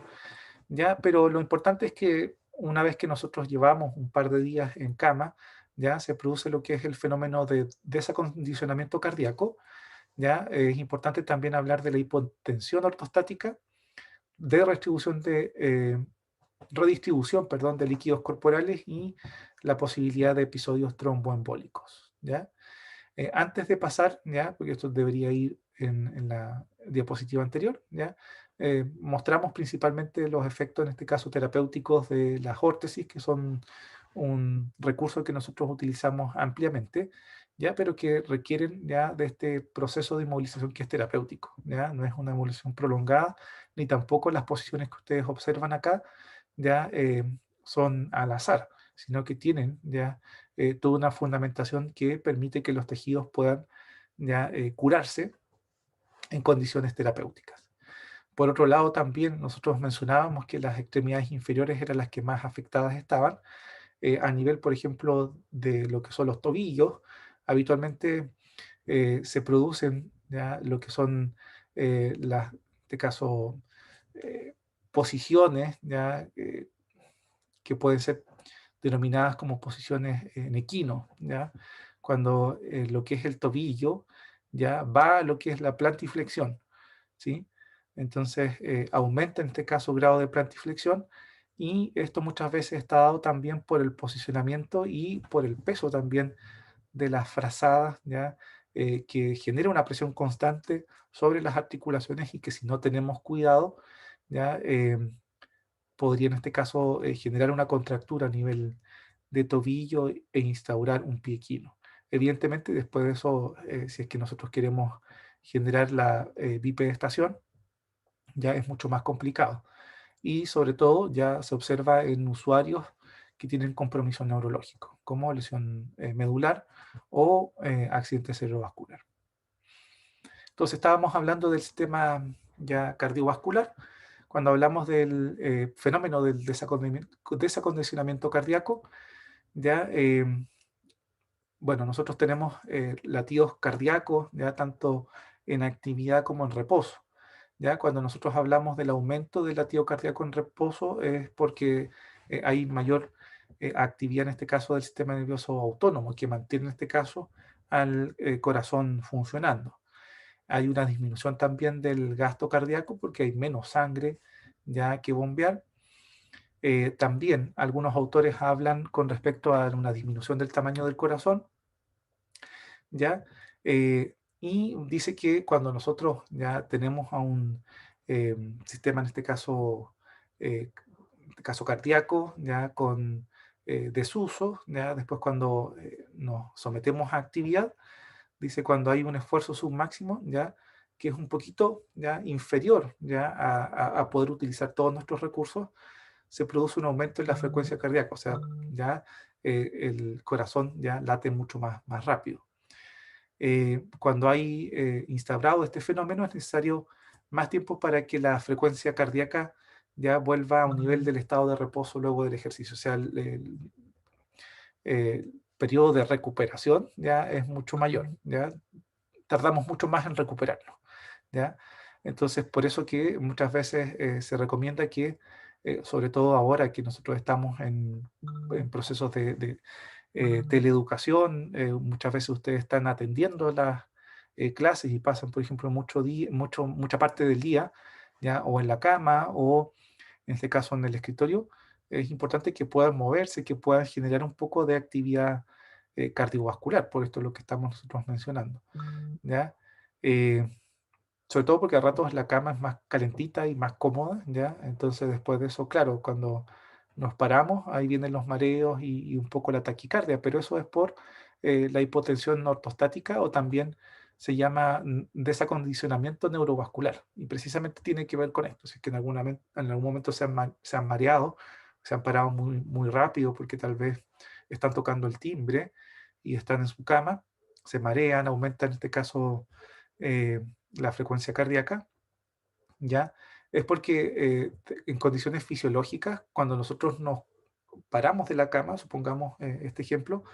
ya, pero lo importante es que una vez que nosotros llevamos un par de días en cama, ya se produce lo que es el fenómeno de desacondicionamiento cardíaco, ya es importante también hablar de la hipotensión ortostática, de redistribución, perdón, de líquidos corporales y la posibilidad de episodios tromboembólicos, ¿ya? Antes de pasar, ¿ya? Porque esto debería ir en la diapositiva anterior, ¿ya? Mostramos principalmente los efectos, en este caso terapéuticos, de las órtesis, que son un recurso que nosotros utilizamos ampliamente, ¿ya? Pero que requieren ya de este proceso de inmovilización que es terapéutico, ¿ya? No es una inmovilización prolongada, ni tampoco las posiciones que ustedes observan acá, ya son al azar, sino que tienen ya toda una fundamentación que permite que los tejidos puedan ya curarse en condiciones terapéuticas. Por otro lado, también nosotros mencionábamos que las extremidades inferiores eran las que más afectadas estaban, a nivel, por ejemplo, de lo que son los tobillos. habitualmente se producen ya lo que son en este caso, eh, posiciones ya que pueden ser denominadas como posiciones en equino, ¿ya? Cuando lo que es el tobillo ya va a lo que es la plantiflexión, ¿sí? Entonces aumenta en este caso grado de plantiflexión y esto muchas veces está dado también por el posicionamiento y por el peso también de las frazadas, ¿ya? Que genera una presión constante sobre las articulaciones y que si no tenemos cuidado, ¿ya? Podría en este caso generar una contractura a nivel de tobillo e instaurar un pie equino. Evidentemente, después de eso, si es que nosotros queremos generar la bipedestación, ya es mucho más complicado. Y sobre todo ya se observa en usuarios que tienen compromiso neurológico, como lesión medular o accidente cerebrovascular. Entonces estábamos hablando del sistema ya cardiovascular. Cuando hablamos del fenómeno del desacondicionamiento cardíaco, ya, bueno, nosotros tenemos latidos cardíacos, ya tanto en actividad como en reposo. Ya cuando nosotros hablamos del aumento del latido cardíaco en reposo es porque hay mayor actividad en este caso del sistema nervioso autónomo que mantiene en este caso al corazón funcionando. Hay una disminución también del gasto cardíaco porque hay menos sangre ya que bombear. También algunos autores hablan con respecto a una disminución del tamaño del corazón, ¿ya? Y dice que cuando nosotros ya tenemos a un sistema, en eh, este caso cardíaco, ya con desuso, ya después cuando nos sometemos a actividad, dice cuando hay un esfuerzo submáximo, ya que es un poquito ya inferior ya a poder utilizar todos nuestros recursos, se produce un aumento en la frecuencia cardíaca, o sea, ya el corazón ya late mucho más rápido. Cuando hay instaurado este fenómeno es necesario más tiempo para que la frecuencia cardíaca ya vuelva a un nivel del estado de reposo luego del ejercicio. O sea, el periodo de recuperación ya es mucho mayor, ya tardamos mucho más en recuperarnos, ¿ya? Entonces, por eso que muchas veces se recomienda que, sobre todo ahora que nosotros estamos en procesos de teleeducación, muchas veces ustedes están atendiendo las clases y pasan, por ejemplo, mucha parte del día, ¿ya? O en la cama o, en este caso, en el escritorio. Es importante que puedan moverse, que puedan generar un poco de actividad cardiovascular, por esto es lo que estamos nosotros mencionando, ¿ya? Eh, Sobre todo porque a ratos la cama es más calentita y más cómoda, ¿ya? Entonces después de eso, claro, cuando nos paramos, ahí vienen los mareos y un poco la taquicardia, pero eso es por la hipotensión ortostática o también se llama desacondicionamiento neurovascular y precisamente tiene que ver con esto, si es que en algún momento se han mareado, se han parado muy rápido porque tal vez están tocando el timbre y están en su cama, se marean, aumentan en este caso eh, la frecuencia cardíaca, ¿ya? Es porque en condiciones fisiológicas, cuando nosotros nos paramos de la cama, supongamos este ejemplo,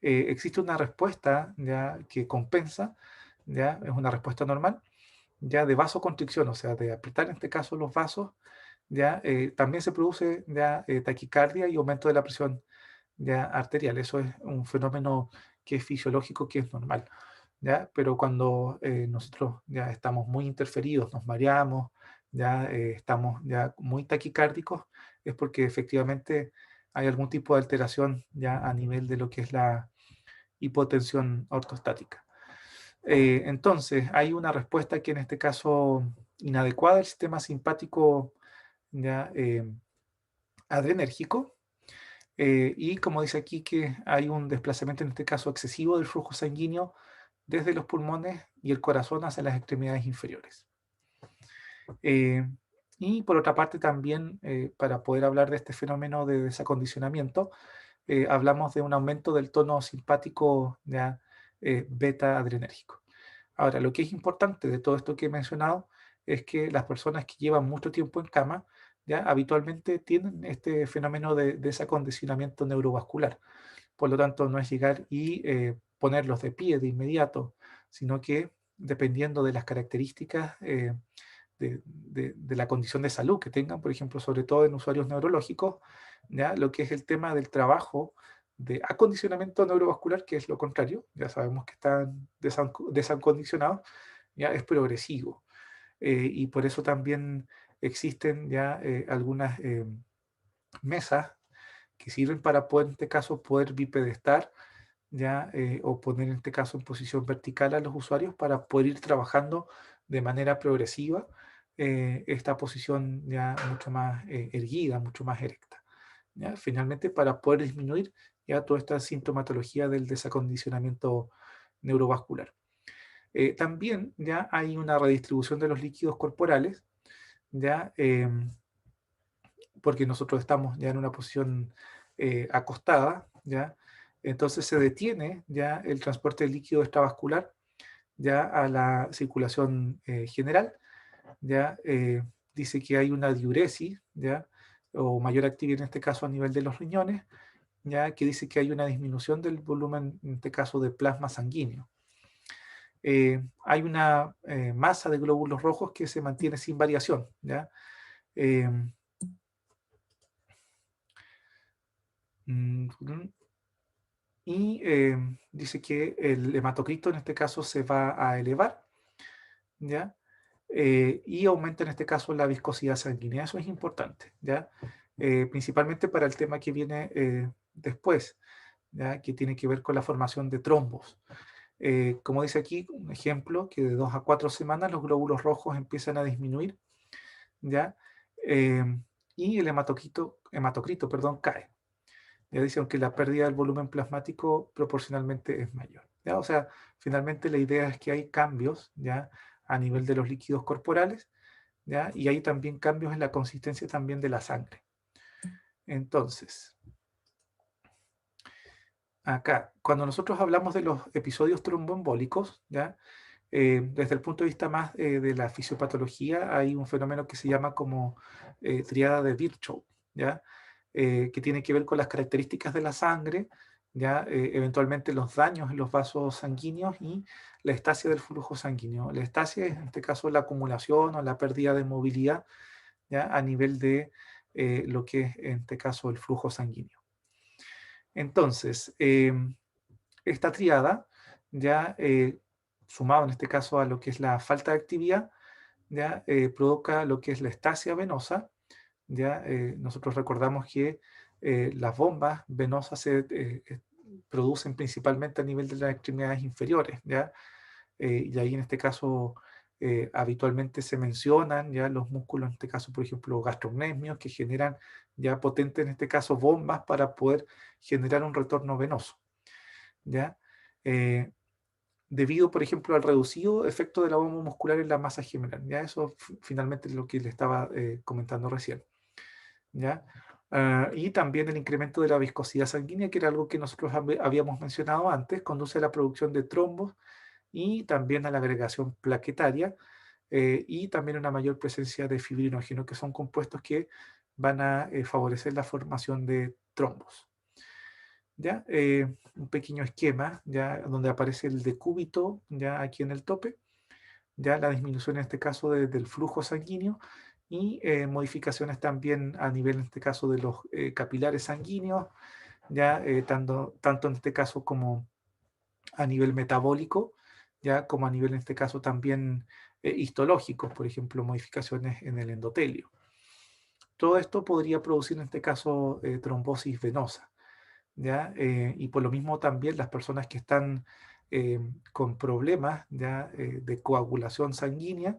existe una respuesta ya que compensa, ya es una respuesta normal, ya de vasoconstricción, o sea, de apretar en este caso los vasos, ya también se produce ya taquicardia y aumento de la presión ya arterial. Eso es un fenómeno que es fisiológico, que es normal. ¿Ya? Pero cuando nosotros ya estamos muy interferidos, nos mareamos, ya estamos ya muy taquicárdicos, es porque efectivamente hay algún tipo de alteración ya a nivel de lo que es la hipotensión ortostática. Entonces, hay una respuesta que en este caso inadecuada del sistema simpático ya adrenérgico, y como dice aquí que hay un desplazamiento en este caso excesivo del flujo sanguíneo desde los pulmones y el corazón hacia las extremidades inferiores. Eh, y por otra parte también, para poder hablar de este fenómeno de desacondicionamiento, hablamos de un aumento del tono simpático ya, beta adrenérgico. Ahora, lo que es importante de todo esto que he mencionado es que las personas que llevan mucho tiempo en cama ya habitualmente tienen este fenómeno de desacondicionamiento neurovascular. Por lo tanto, no es llegar y ponerlos de pie de inmediato, sino que dependiendo de las características de la condición de salud que tengan, por ejemplo, sobre todo en usuarios neurológicos, ¿ya? Lo que es el tema del trabajo de acondicionamiento neurovascular, que es lo contrario, ya sabemos que están desacondicionados, ya es progresivo. Y por eso también existen ya algunas mesas que sirven para poder, en este caso, poder bipedestar ya, o poner en este caso en posición vertical a los usuarios para poder ir trabajando de manera progresiva esta posición ya mucho más erguida, mucho más erecta. ¿Ya? Finalmente, para poder disminuir ya toda esta sintomatología del desacondicionamiento neurovascular. También ya hay una redistribución de los líquidos corporales, ya, porque nosotros estamos ya en una posición acostada, ya, entonces se detiene ya el transporte de líquido extravascular ya a la circulación general, ya dice que hay una diuresis, ya, o mayor actividad en este caso a nivel de los riñones, ya que dice que hay una disminución del volumen, en este caso de plasma sanguíneo. Hay una masa de glóbulos rojos que se mantiene sin variación, ¿ya? Eh, mm, y dice que el hematocrito en este caso se va a elevar, ¿ya? Y aumenta en este caso la viscosidad sanguínea. Eso es importante, ¿ya? Principalmente para el tema que viene después, ¿ya? Que tiene que ver con la formación de trombos. Como dice aquí, un ejemplo, que de 2 a 4 semanas los glóbulos rojos empiezan a disminuir, ¿ya? Y el hematocrito, perdón, cae. Ya dice, aunque la pérdida del volumen plasmático proporcionalmente es mayor. ¿Ya? O sea, finalmente la idea es que hay cambios ya a nivel de los líquidos corporales, ¿ya? Y hay también cambios en la consistencia también de la sangre. Entonces, acá, cuando nosotros hablamos de los episodios tromboembólicos, ¿ya? Desde el punto de vista más de la fisiopatología, hay un fenómeno que se llama como triada de Virchow, ¿ya? Que tiene que ver con las características de la sangre, ¿ya? Eventualmente los daños en los vasos sanguíneos y la estasia del flujo sanguíneo. La estasia es, en este caso, la acumulación o la pérdida de movilidad, ¿ya? A nivel de lo que es, en este caso, el flujo sanguíneo. Entonces, esta triada, ya sumado en este caso a lo que es la falta de actividad, ya provoca lo que es la estasia venosa. Ya nosotros recordamos que las bombas venosas se producen principalmente a nivel de las extremidades inferiores, ¿ya? Y ahí en este caso habitualmente se mencionan ya los músculos, en este caso por ejemplo gastrocnemios, que generan ya potentes en este caso bombas para poder generar un retorno venoso, ¿ya? Eh, Debido, por ejemplo, al reducido efecto de la bomba muscular en la masa gemelar. Ya eso finalmente es lo que le estaba comentando recién. ¿Ya? Y también el incremento de la viscosidad sanguínea, que era algo que nosotros habíamos mencionado antes, conduce a la producción de trombos y también a la agregación plaquetaria y también una mayor presencia de fibrinógeno, que son compuestos que van a favorecer la formación de trombos. ¿Ya? Un pequeño esquema, ¿ya? Donde aparece el decúbito, ya aquí en el tope, ya la disminución en este caso del flujo sanguíneo y modificaciones también a nivel, en este caso, de los capilares sanguíneos, ya tanto en este caso como a nivel metabólico, ya como a nivel, en este caso, también histológicos, por ejemplo, modificaciones en el endotelio. Todo esto podría producir, en este caso, trombosis venosa. ¿Ya? Y por lo mismo también las personas que están con problemas ya, de coagulación sanguínea,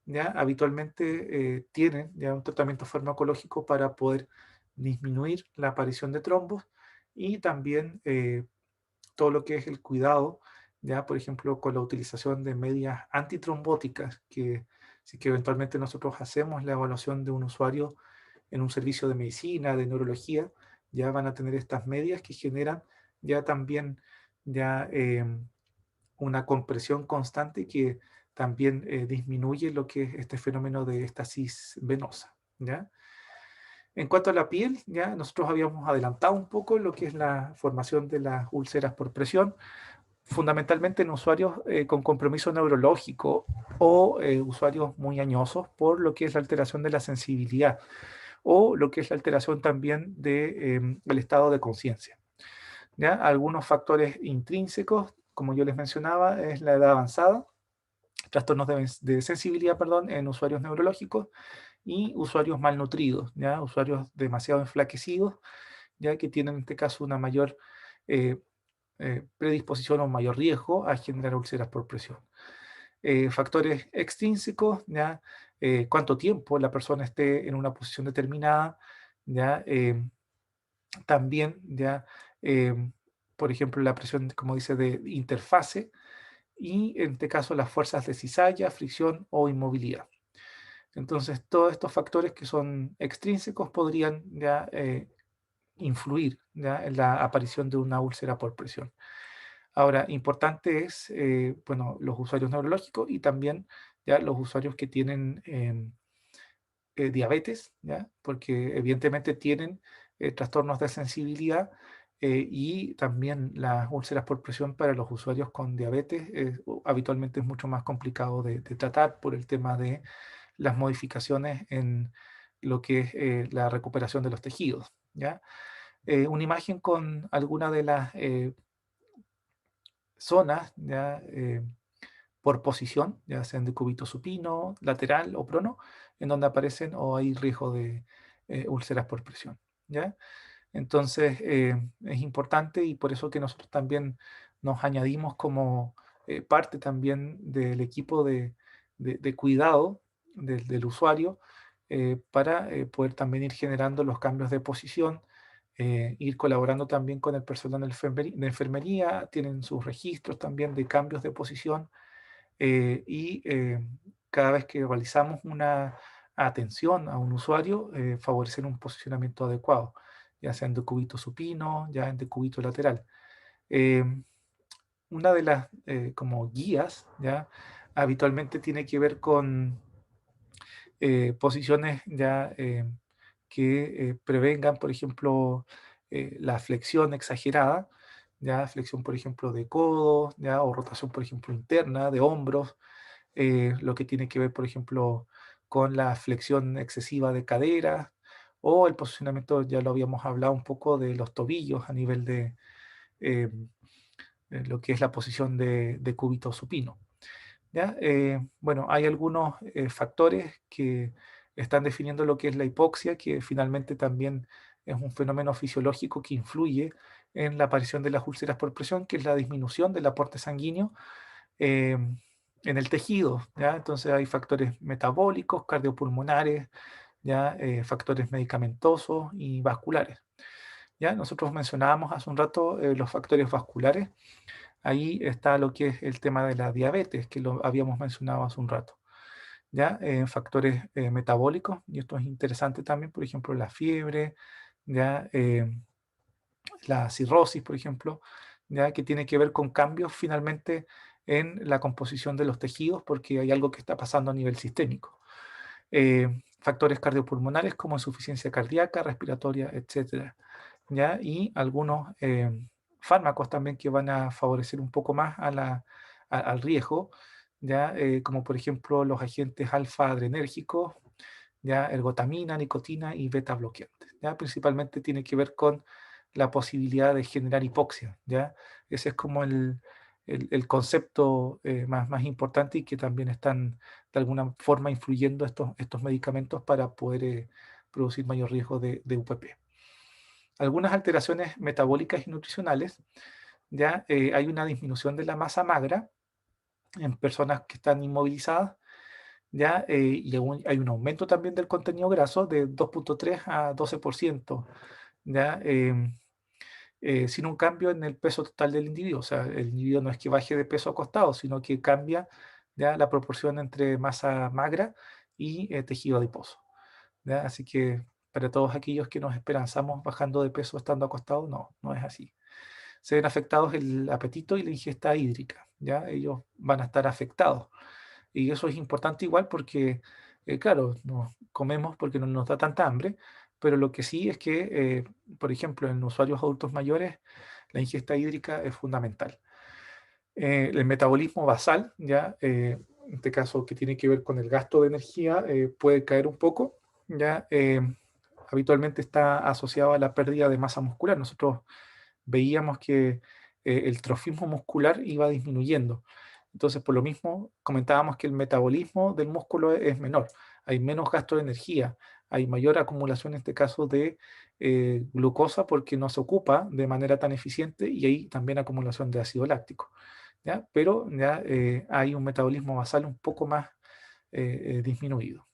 ya habitualmente tienen ya un tratamiento farmacológico para poder disminuir la aparición de trombos y también todo lo que es el cuidado, ya por ejemplo con la utilización de medias antitrombóticas, que si que eventualmente nosotros hacemos la evaluación de un usuario en un servicio de medicina, de neurología, ya van a tener estas medias que generan ya también ya una compresión constante que también disminuye lo que es este fenómeno de estasis venosa, ¿ya? En cuanto a la piel, ya nosotros habíamos adelantado un poco lo que es la formación de las úlceras por presión. fundamentalmente en usuarios con compromiso neurológico o usuarios muy añosos por lo que es la alteración de la sensibilidad o lo que es la alteración también del estado de conciencia. ¿Ya? Algunos factores intrínsecos, como yo les mencionaba, es la edad avanzada, trastornos de sensibilidad, perdón, en usuarios neurológicos y usuarios malnutridos, ¿ya? Usuarios demasiado enflaquecidos, ya que tienen en este caso una mayor eh, predisposición o un mayor riesgo a generar úlceras por presión. Factores extrínsecos, ¿ya? Cuánto tiempo la persona esté en una posición determinada, ¿ya? También, ¿ya? Eh, por ejemplo, la presión, como dice, de interfase y en este caso las fuerzas de cizalla, fricción o inmovilidad. Entonces, todos estos factores que son extrínsecos podrían ya influir ya en la aparición de una úlcera por presión. Ahora, importante es, bueno, los usuarios neurológicos y también ya los usuarios que tienen diabetes, ¿ya? Porque evidentemente tienen trastornos de sensibilidad y también las úlceras por presión para los usuarios con diabetes habitualmente es mucho más complicado de tratar por el tema de las modificaciones en lo que es la recuperación de los tejidos, ¿ya? Una imagen con alguna de las zonas, ¿ya? Por posición, ya sean de cúbito supino, lateral o prono, en donde aparecen o hay riesgo de úlceras por presión, ¿ya? Entonces, es importante y por eso que nosotros también nos añadimos como parte también del equipo de cuidado del usuario para poder también ir generando los cambios de posición, ir colaborando también con el personal de enfermería, tienen sus registros también de cambios de posición y cada vez que realizamos una atención a un usuario, favorecer un posicionamiento adecuado, ya sea en decúbito supino, ya en decúbito lateral. Em, una de las como guías, ya habitualmente tiene que ver con posiciones ya que prevengan, por ejemplo, la flexión exagerada, ya flexión, por ejemplo, de codos, ya o rotación, por ejemplo, interna de hombros, lo que tiene que ver, por ejemplo, con la flexión excesiva de cadera o el posicionamiento, ya lo habíamos hablado un poco de los tobillos a nivel de eh, lo que es la posición de cúbito supino. ¿Ya? Bueno, hay algunos factores que están definiendo lo que es la hipoxia, que finalmente también es un fenómeno fisiológico que influye en la aparición de las úlceras por presión, que es la disminución del aporte sanguíneo en el tejido, ¿ya? Entonces hay factores metabólicos, cardiopulmonares, ¿ya? Factores medicamentosos y vasculares, ¿ya? Nosotros mencionábamos hace un rato los factores vasculares, ahí está lo que es el tema de la diabetes, que lo habíamos mencionado hace un rato, ¿ya? Factores metabólicos, y esto es interesante también, por ejemplo, la fiebre, ¿ya? La cirrosis, por ejemplo, ya que tiene que ver con cambios finalmente en la composición de los tejidos, porque hay algo que está pasando a nivel sistémico. Factores cardiopulmonares como insuficiencia cardíaca, respiratoria, etcétera, ¿ya? Y algunos fármacos también que van a favorecer un poco más al riesgo, ¿ya? Como por ejemplo los agentes alfa adrenérgicos, ¿ya? Ergotamina, nicotina y beta bloqueantes, ¿ya? Principalmente tiene que ver con la posibilidad de generar hipoxia, ¿ya? Ese es como el concepto más importante y que también están de alguna forma influyendo estos medicamentos para poder producir mayor riesgo de UPP. Algunas alteraciones metabólicas y nutricionales, ya hay una disminución de la masa magra en personas que están inmovilizadas, ya y hay un aumento también del contenido graso de 2,3 a 12%, ya sin un cambio en el peso total del individuo. O sea, el individuo no es que baje de peso acostado, sino que cambia ya la proporción entre masa magra y tejido adiposo. ¿Ya? Así que para todos aquellos que nos esperanzamos bajando de peso estando acostados, no, no es así. Se ven afectados el apetito y la ingesta hídrica, ¿ya? Ellos van a estar afectados. Y eso es importante igual porque, claro, nos comemos porque no nos da tanta hambre, pero lo que sí es que, por ejemplo, en usuarios adultos mayores, la ingesta hídrica es fundamental. El metabolismo basal, ya, en este caso que tiene que ver con el gasto de energía, puede caer un poco, ya, habitualmente está asociado a la pérdida de masa muscular. Nosotros veíamos que el trofismo muscular iba disminuyendo. Entonces, por lo mismo, comentábamos que el metabolismo del músculo es menor, hay menos gasto de energía, hay mayor acumulación en este caso de glucosa porque no se ocupa de manera tan eficiente y hay también acumulación de ácido láctico. ¿Ya? Pero ya hay un metabolismo basal un poco más disminuido.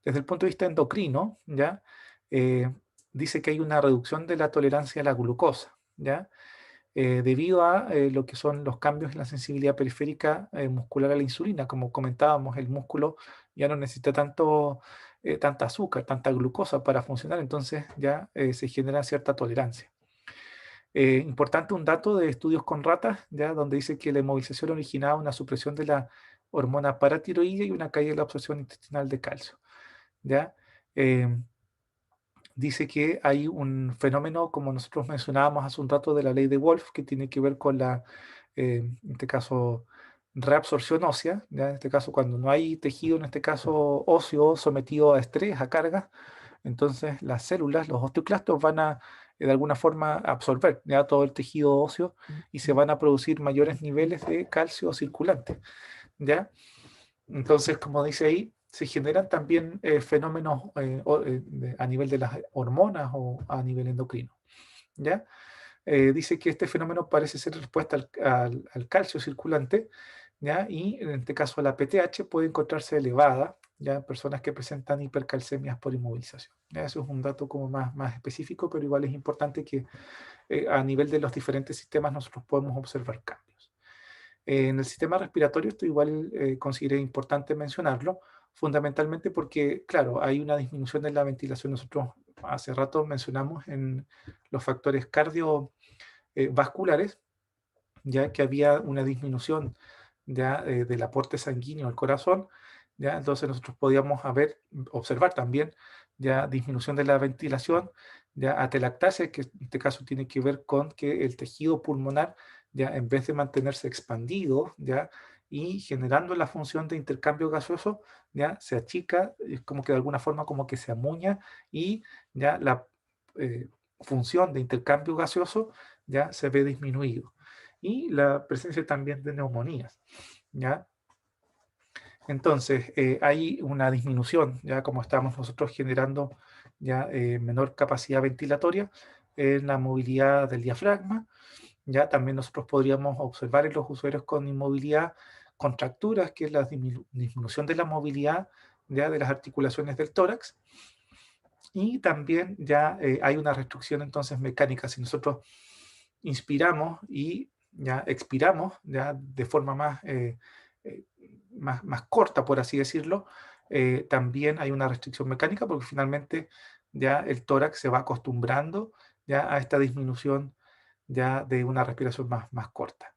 Desde el punto de vista endocrino, ¿ya? Eh, dice que hay una reducción de la tolerancia a la glucosa, ¿ya? Debido a lo que son los cambios en la sensibilidad periférica muscular a la insulina. Como comentábamos, el músculo ya no necesita tanta azúcar, tanta glucosa para funcionar, entonces ya se genera cierta tolerancia. Importante un dato de estudios con ratas, ya donde dice que la inmovilización originaba una supresión de la hormona paratiroidea y una caída de la absorción intestinal de calcio. ¿Ya? Em, dice que hay un fenómeno, como nosotros mencionábamos hace un rato, de la ley de Wolf, que tiene que ver con la, en este caso, reabsorción ósea, ¿ya? En este caso, cuando no hay tejido, en este caso óseo, sometido a estrés, a carga, entonces las células, los osteoclastos, van a, de alguna forma, absorber ya todo el tejido óseo y se van a producir mayores niveles de calcio circulante, ¿ya? Entonces, como dice ahí, se generan también fenómenos a nivel de las hormonas o a nivel endocrino, ¿ya? Dice que este fenómeno parece ser respuesta al calcio circulante, ¿ya? Y en este caso la PTH puede encontrarse elevada, ¿ya? En personas que presentan hipercalcemias por inmovilización. ¿Ya? Eso es un dato como más específico, pero igual es importante que a nivel de los diferentes sistemas nosotros podemos observar cambios. En el sistema respiratorio, esto igual consideré importante mencionarlo, fundamentalmente porque, claro, hay una disminución de la ventilación. Nosotros hace rato mencionamos en los factores cardiovasculares, ya que había una disminución ya, del aporte sanguíneo al corazón, ya, entonces nosotros podíamos observar también ya disminución de la ventilación, ya atelactasia, que en este caso tiene que ver con que el tejido pulmonar, ya en vez de mantenerse expandido, ya, y generando la función de intercambio gaseoso, ya se achica, es como que de alguna forma como que se amuña y ya la función de intercambio gaseoso ya se ve disminuido y la presencia también de neumonías, ¿ya? Entonces, hay una disminución, ya como estamos nosotros generando ya menor capacidad ventilatoria en la movilidad del diafragma, ya también nosotros podríamos observar en los usuarios con inmovilidad contracturas, que es la disminución de la movilidad ya de las articulaciones del tórax, y también ya hay una restricción entonces mecánica. Si nosotros inspiramos y ya expiramos ya de forma eh, más corta, por así decirlo, también hay una restricción mecánica porque finalmente ya el tórax se va acostumbrando ya a esta disminución ya de una respiración más corta.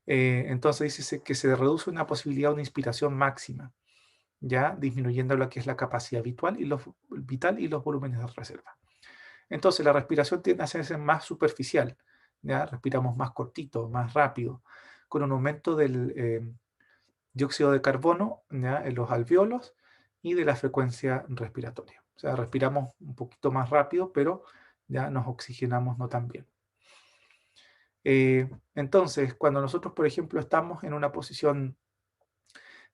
Entonces dice que se reduce una posibilidad de una inspiración máxima, ya disminuyendo lo que es la capacidad vital y los volúmenes de reserva. Entonces la respiración tiende a hacerse más superficial, ¿ya? Respiramos más cortito, más rápido, con un aumento del dióxido de carbono, ¿ya? En los alvéolos y de la frecuencia respiratoria. O sea, respiramos un poquito más rápido, pero ya nos oxigenamos no tan bien. Entonces, cuando nosotros, por ejemplo, estamos en una posición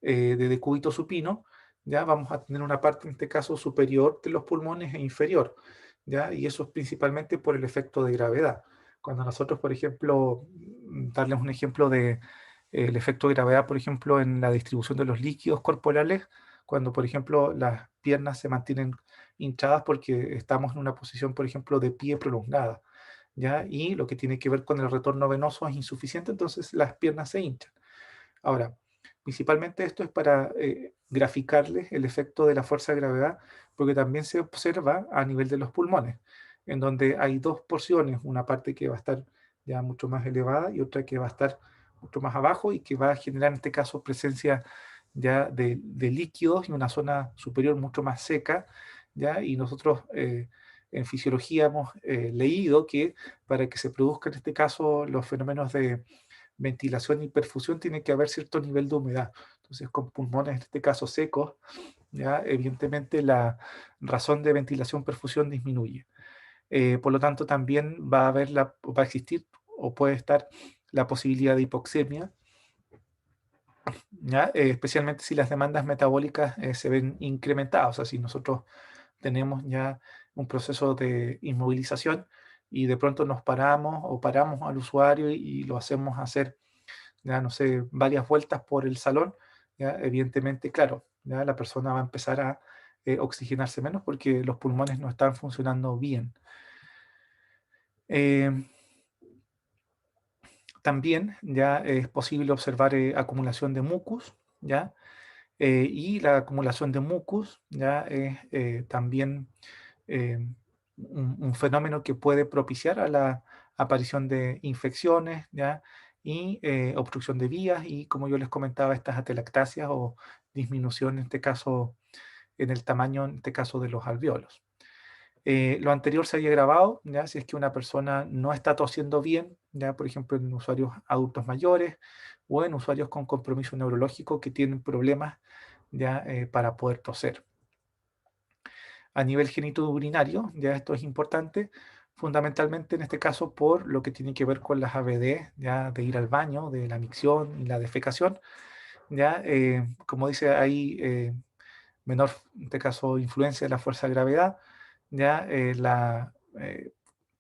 de decúbito supino, ya vamos a tener una parte, en este caso, superior de los pulmones e inferior, ¿ya? Y eso es principalmente por el efecto de gravedad. Cuando nosotros, por ejemplo, darles un ejemplo de el efecto de gravedad, por ejemplo, en la distribución de los líquidos corporales, cuando, por ejemplo, las piernas se mantienen hinchadas porque estamos en una posición, por ejemplo, de pie prolongada, ¿ya? Y lo que tiene que ver con el retorno venoso es insuficiente, entonces las piernas se hinchan. Ahora, principalmente esto es para graficarles el efecto de la fuerza de gravedad, porque también se observa a nivel de los pulmones, en donde hay dos porciones, una parte que va a estar ya mucho más elevada y otra que va a estar mucho más abajo y que va a generar en este caso presencia ya de líquidos y una zona superior mucho más seca, ya, y nosotros en fisiología hemos leído que para que se produzcan en este caso los fenómenos de ventilación y perfusión tiene que haber cierto nivel de humedad. Entonces, con pulmones, en este caso secos, ya evidentemente la razón de ventilación-perfusión disminuye. Por lo tanto, también va a existir o puede estar la posibilidad de hipoxemia, ¿ya? Especialmente si las demandas metabólicas se ven incrementadas. O sea, si nosotros tenemos ya un proceso de inmovilización y de pronto nos paramos o paramos al usuario y lo hacemos hacer, ya no sé, varias vueltas por el salón, ya evidentemente, claro, ya la persona va a empezar a oxigenarse menos porque los pulmones no están funcionando bien. Eh, También ya es posible observar acumulación de mucus, ¿ya? Y la acumulación de mucus ya es también eh, un fenómeno que puede propiciar a la aparición de infecciones, ¿ya? Y obstrucción de vías y, como yo les comentaba, estas atelectasias o disminución, en este caso, en el tamaño, en este caso, de los alvéolos. Lo anterior se había grabado, ¿ya? Si es que una persona no está tosiendo bien, ya por ejemplo en usuarios adultos mayores o en usuarios con compromiso neurológico que tienen problemas ya para poder toser. A nivel genitourinario, ya esto es importante, fundamentalmente en este caso por lo que tiene que ver con las ABD, ya de ir al baño, de la micción y la defecación, ya como dice ahí, menor, en este caso, influencia de la fuerza de gravedad, ya la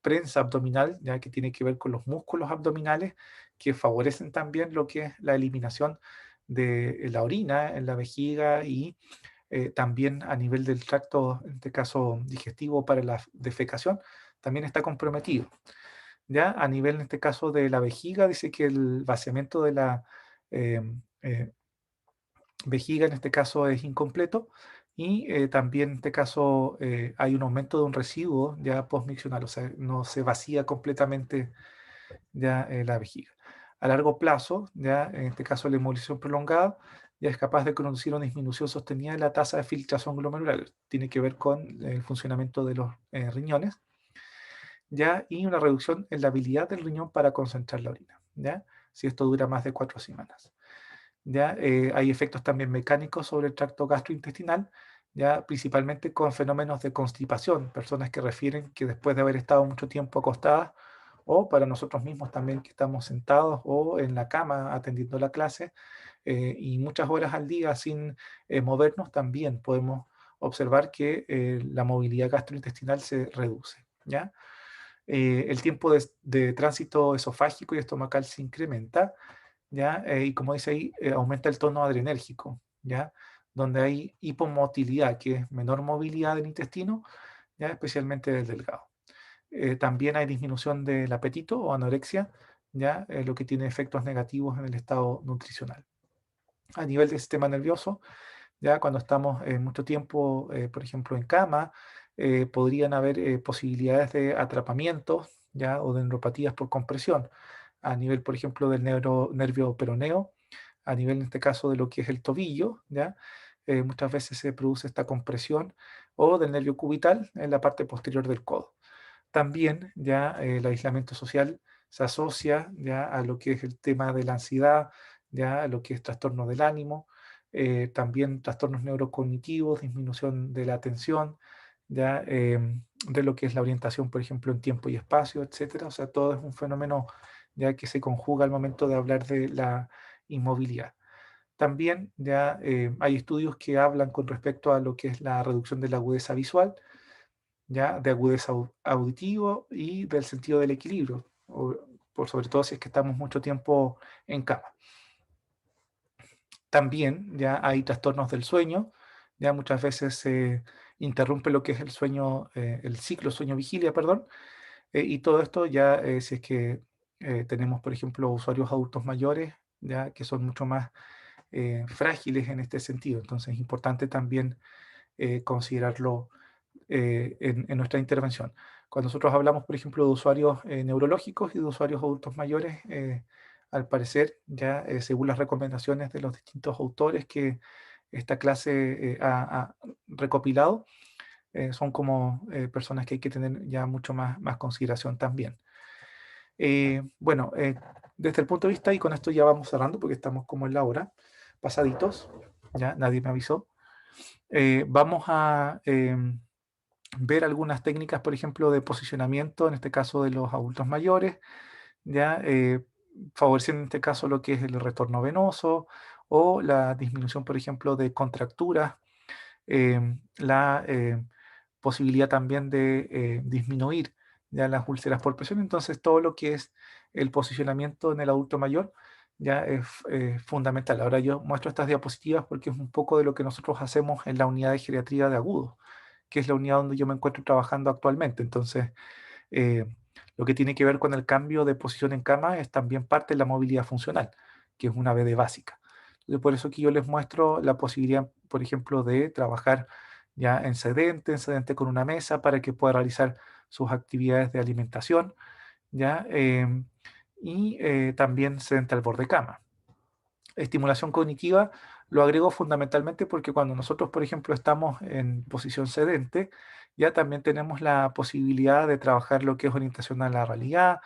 prensa abdominal, ya que tiene que ver con los músculos abdominales, que favorecen también lo que es la eliminación de la orina en la vejiga y también a nivel del tracto, en este caso digestivo para la defecación, también está comprometido. Ya a nivel, en este caso, de la vejiga, dice que el vaciamiento de la eh, eh, vejiga en este caso es incompleto y también en este caso hay un aumento de un residuo ya postmiccional, o sea, no se vacía completamente ya la vejiga. A largo plazo, ya en este caso la inmovilización prolongada, ya es capaz de producir una disminución sostenida de la tasa de filtración glomerular. Tiene que ver con el funcionamiento de los riñones, ya, y una reducción en la habilidad del riñón para concentrar la orina, ya, si esto dura más de 4 semanas. ¿Ya? Hay efectos también mecánicos sobre el tracto gastrointestinal, ya principalmente con fenómenos de constipación, personas que refieren que después de haber estado mucho tiempo acostadas, o para nosotros mismos también que estamos sentados o en la cama atendiendo la clase, y muchas horas al día sin movernos, también podemos observar que la movilidad gastrointestinal se reduce, ¿ya? El tiempo de tránsito esofágico y estomacal se incrementa, ¿ya? Y como dice ahí, aumenta el tono adrenérgico, ¿ya? Donde hay hipomotilidad, que es menor movilidad del intestino, ¿ya? Especialmente del delgado. También hay disminución del apetito o anorexia, ¿ya? Lo que tiene efectos negativos en el estado nutricional. A nivel del sistema nervioso, ya cuando estamos mucho tiempo, por ejemplo, en cama, podrían haber posibilidades de atrapamientos, ya, o de neuropatías por compresión a nivel, por ejemplo, del nervio peroneo, a nivel, en este caso, de lo que es el tobillo, ¿ya? Muchas veces se produce esta compresión o del nervio cubital en la parte posterior del codo. También ya el aislamiento social se asocia ya a lo que es el tema de la ansiedad, ya a lo que es trastorno del ánimo, también trastornos neurocognitivos, disminución de la atención, ya de lo que es la orientación, por ejemplo, en tiempo y espacio, etcétera. O sea, todo es un fenómeno ya que se conjuga al momento de hablar de la inmovilidad. También ya hay estudios que hablan con respecto a lo que es la reducción de la agudeza visual, ya de agudeza auditivo y del sentido del equilibrio, por sobre todo si es que estamos mucho tiempo en cama. También ya hay trastornos del sueño, ya muchas veces se interrumpe lo que es el sueño, el ciclo sueño-vigilia, perdón, y todo esto ya si es que tenemos, por ejemplo, usuarios adultos mayores, ya que son mucho más frágiles en este sentido. Entonces es importante también considerarlo en nuestra intervención. Cuando nosotros hablamos, por ejemplo, de usuarios neurológicos y de usuarios adultos mayores, al parecer, ya según las recomendaciones de los distintos autores que esta clase ha recopilado, son como personas que hay que tener ya mucho más consideración también. Bueno, Desde el punto de vista, y con esto ya vamos cerrando porque estamos como en la hora, pasaditos, ya nadie me avisó, vamos a ver algunas técnicas, por ejemplo, de posicionamiento, en este caso de los adultos mayores, ya favoreciendo en este caso lo que es el retorno venoso o la disminución, por ejemplo, de contracturas, la posibilidad también de disminuir ya las úlceras por presión. Entonces, todo lo que es el posicionamiento en el adulto mayor ya es fundamental. Ahora yo muestro estas diapositivas porque es un poco de lo que nosotros hacemos en la unidad de geriatría de agudos, que es la unidad donde yo me encuentro trabajando actualmente. Entonces, eh, lo que tiene que ver con el cambio de posición en cama es también parte de la movilidad funcional, que es una BD básica. Entonces, por eso que yo les muestro la posibilidad, por ejemplo, de trabajar ya en sedente con una mesa para que pueda realizar sus actividades de alimentación, ya y también sedente al borde cama. Estimulación cognitiva lo agrego fundamentalmente porque cuando nosotros, por ejemplo, estamos en posición sedente, ya también tenemos la posibilidad de trabajar lo que es orientación a la realidad,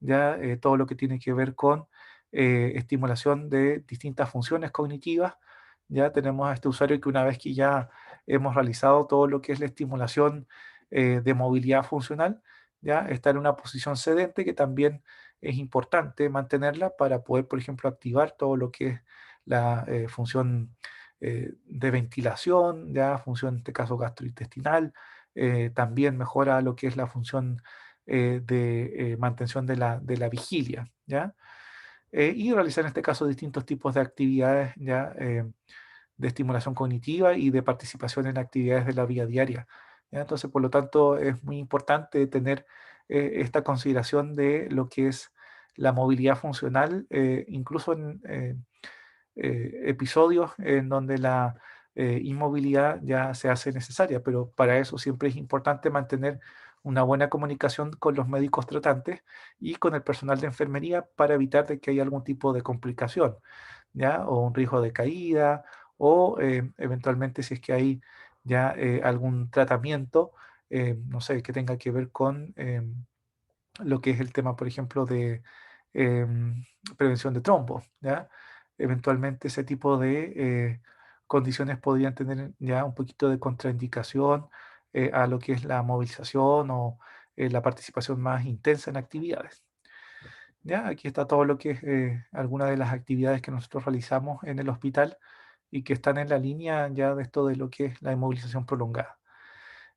ya todo lo que tiene que ver con estimulación de distintas funciones cognitivas. Ya tenemos a este usuario que una vez que ya hemos realizado todo lo que es la estimulación de movilidad funcional, ya está en una posición sedente que también es importante mantenerla para poder, por ejemplo, activar todo lo que es la función de ventilación, ya función en este caso gastrointestinal, también mejora lo que es la función de mantención de la vigilia, ¿ya? Y realizar en este caso distintos tipos de actividades, ¿ya? De estimulación cognitiva y de participación en actividades de la vida diaria, ¿ya? Entonces, por lo tanto, es muy importante tener esta consideración de lo que es la movilidad funcional, incluso en episodios en donde la inmovilidad ya se hace necesaria, pero para eso siempre es importante mantener una buena comunicación con los médicos tratantes y con el personal de enfermería para evitar de que haya algún tipo de complicación, ¿ya? O un riesgo de caída, o eventualmente si es que hay ya algún tratamiento, no sé, que tenga que ver con lo que es el tema, por ejemplo, de em, prevención de trombos, ¿ya? Eventualmente ese tipo de condiciones podrían tener ya un poquito de contraindicación a lo que es la movilización o la participación más intensa en actividades. ¿Ya? Aquí está todo lo que es algunas de las actividades que nosotros realizamos en el hospital y que están en la línea ya de esto de lo que es la inmovilización prolongada.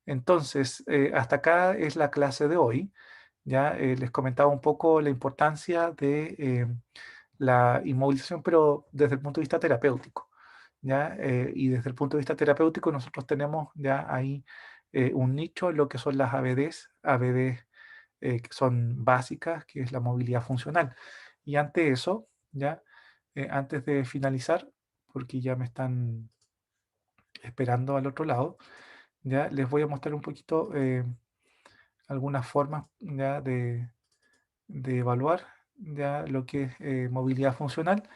Entonces, hasta acá es la clase de hoy. Ya les comentaba un poco la importancia de la inmovilización, pero desde el punto de vista terapéutico. ¿Ya? Y desde el punto de vista terapéutico, nosotros tenemos ya ahí un nicho en lo que son las ABDs que son básicas, que es la movilidad funcional. Y ante eso, ya, antes de finalizar, porque ya me están esperando al otro lado, ya les voy a mostrar un poquito algunas formas ya de evaluar ya lo que es movilidad funcional,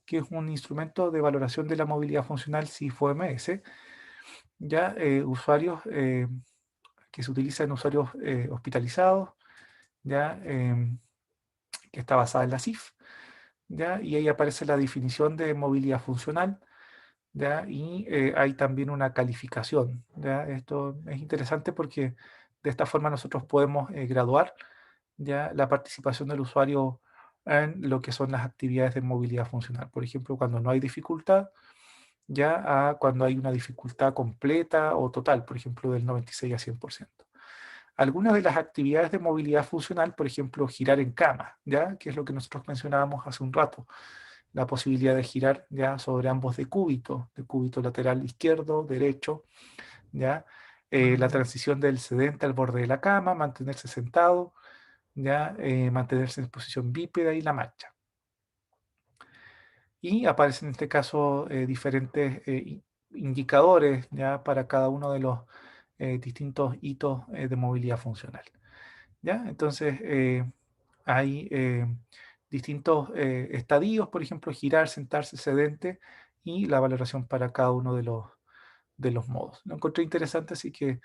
que es un instrumento de valoración de la movilidad funcional SIFO-MS, ya usuarios que se utiliza en usuarios hospitalizados, ya que está basada en la CIF, ya, y ahí aparece la definición de movilidad funcional, ya, y hay también una calificación, ya. Esto es interesante porque de esta forma nosotros podemos graduar ya la participación del usuario en lo que son las actividades de movilidad funcional. Por ejemplo, cuando no hay dificultad, ya a cuando hay una dificultad completa o total, por ejemplo, del 96 a 100%. Algunas de las actividades de movilidad funcional, por ejemplo, girar en cama, ¿ya? Que es lo que nosotros mencionábamos hace un rato, la posibilidad de girar ya sobre ambos de cúbito lateral izquierdo, derecho, ¿ya? La transición del sedente al borde de la cama, mantenerse sentado, ya mantenerse en posición bípeda y la marcha. Y aparecen en este caso diferentes indicadores ya para cada uno de los distintos hitos de movilidad funcional. ¿Ya? Entonces, hay distintos estadios, por ejemplo, girar, sentarse, sedente y la valoración para cada uno de los modos. Lo encontré interesante, así que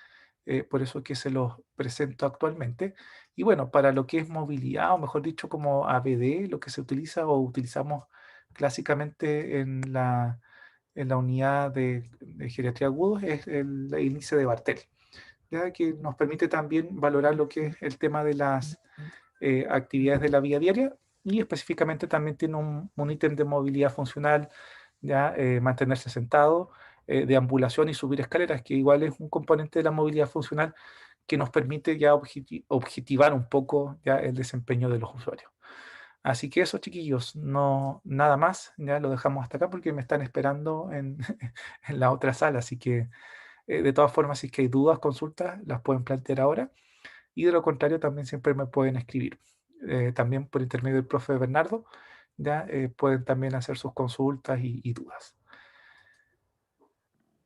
por eso que se los presento actualmente. Y bueno, para lo que es movilidad, o mejor dicho, como ABD, lo que se utiliza o utilizamos clásicamente en la unidad de geriatría agudos es el índice de Bartel, ya que nos permite también valorar lo que es el tema de las actividades de la vida diaria y específicamente también tiene un ítem de movilidad funcional, ya mantenerse sentado, deambulación y subir escaleras, que igual es un componente de la movilidad funcional que nos permite ya objetivar un poco ya el desempeño de los usuarios. Así que eso, chiquillos, no nada más, ya lo dejamos hasta acá porque me están esperando en, en la otra sala, así que de todas formas, si es que hay dudas, consultas, las pueden plantear ahora y de lo contrario también siempre me pueden escribir. También por intermedio del profe Bernardo, ya pueden también hacer sus consultas y dudas.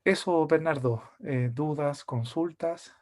Eso, Bernardo, dudas, consultas.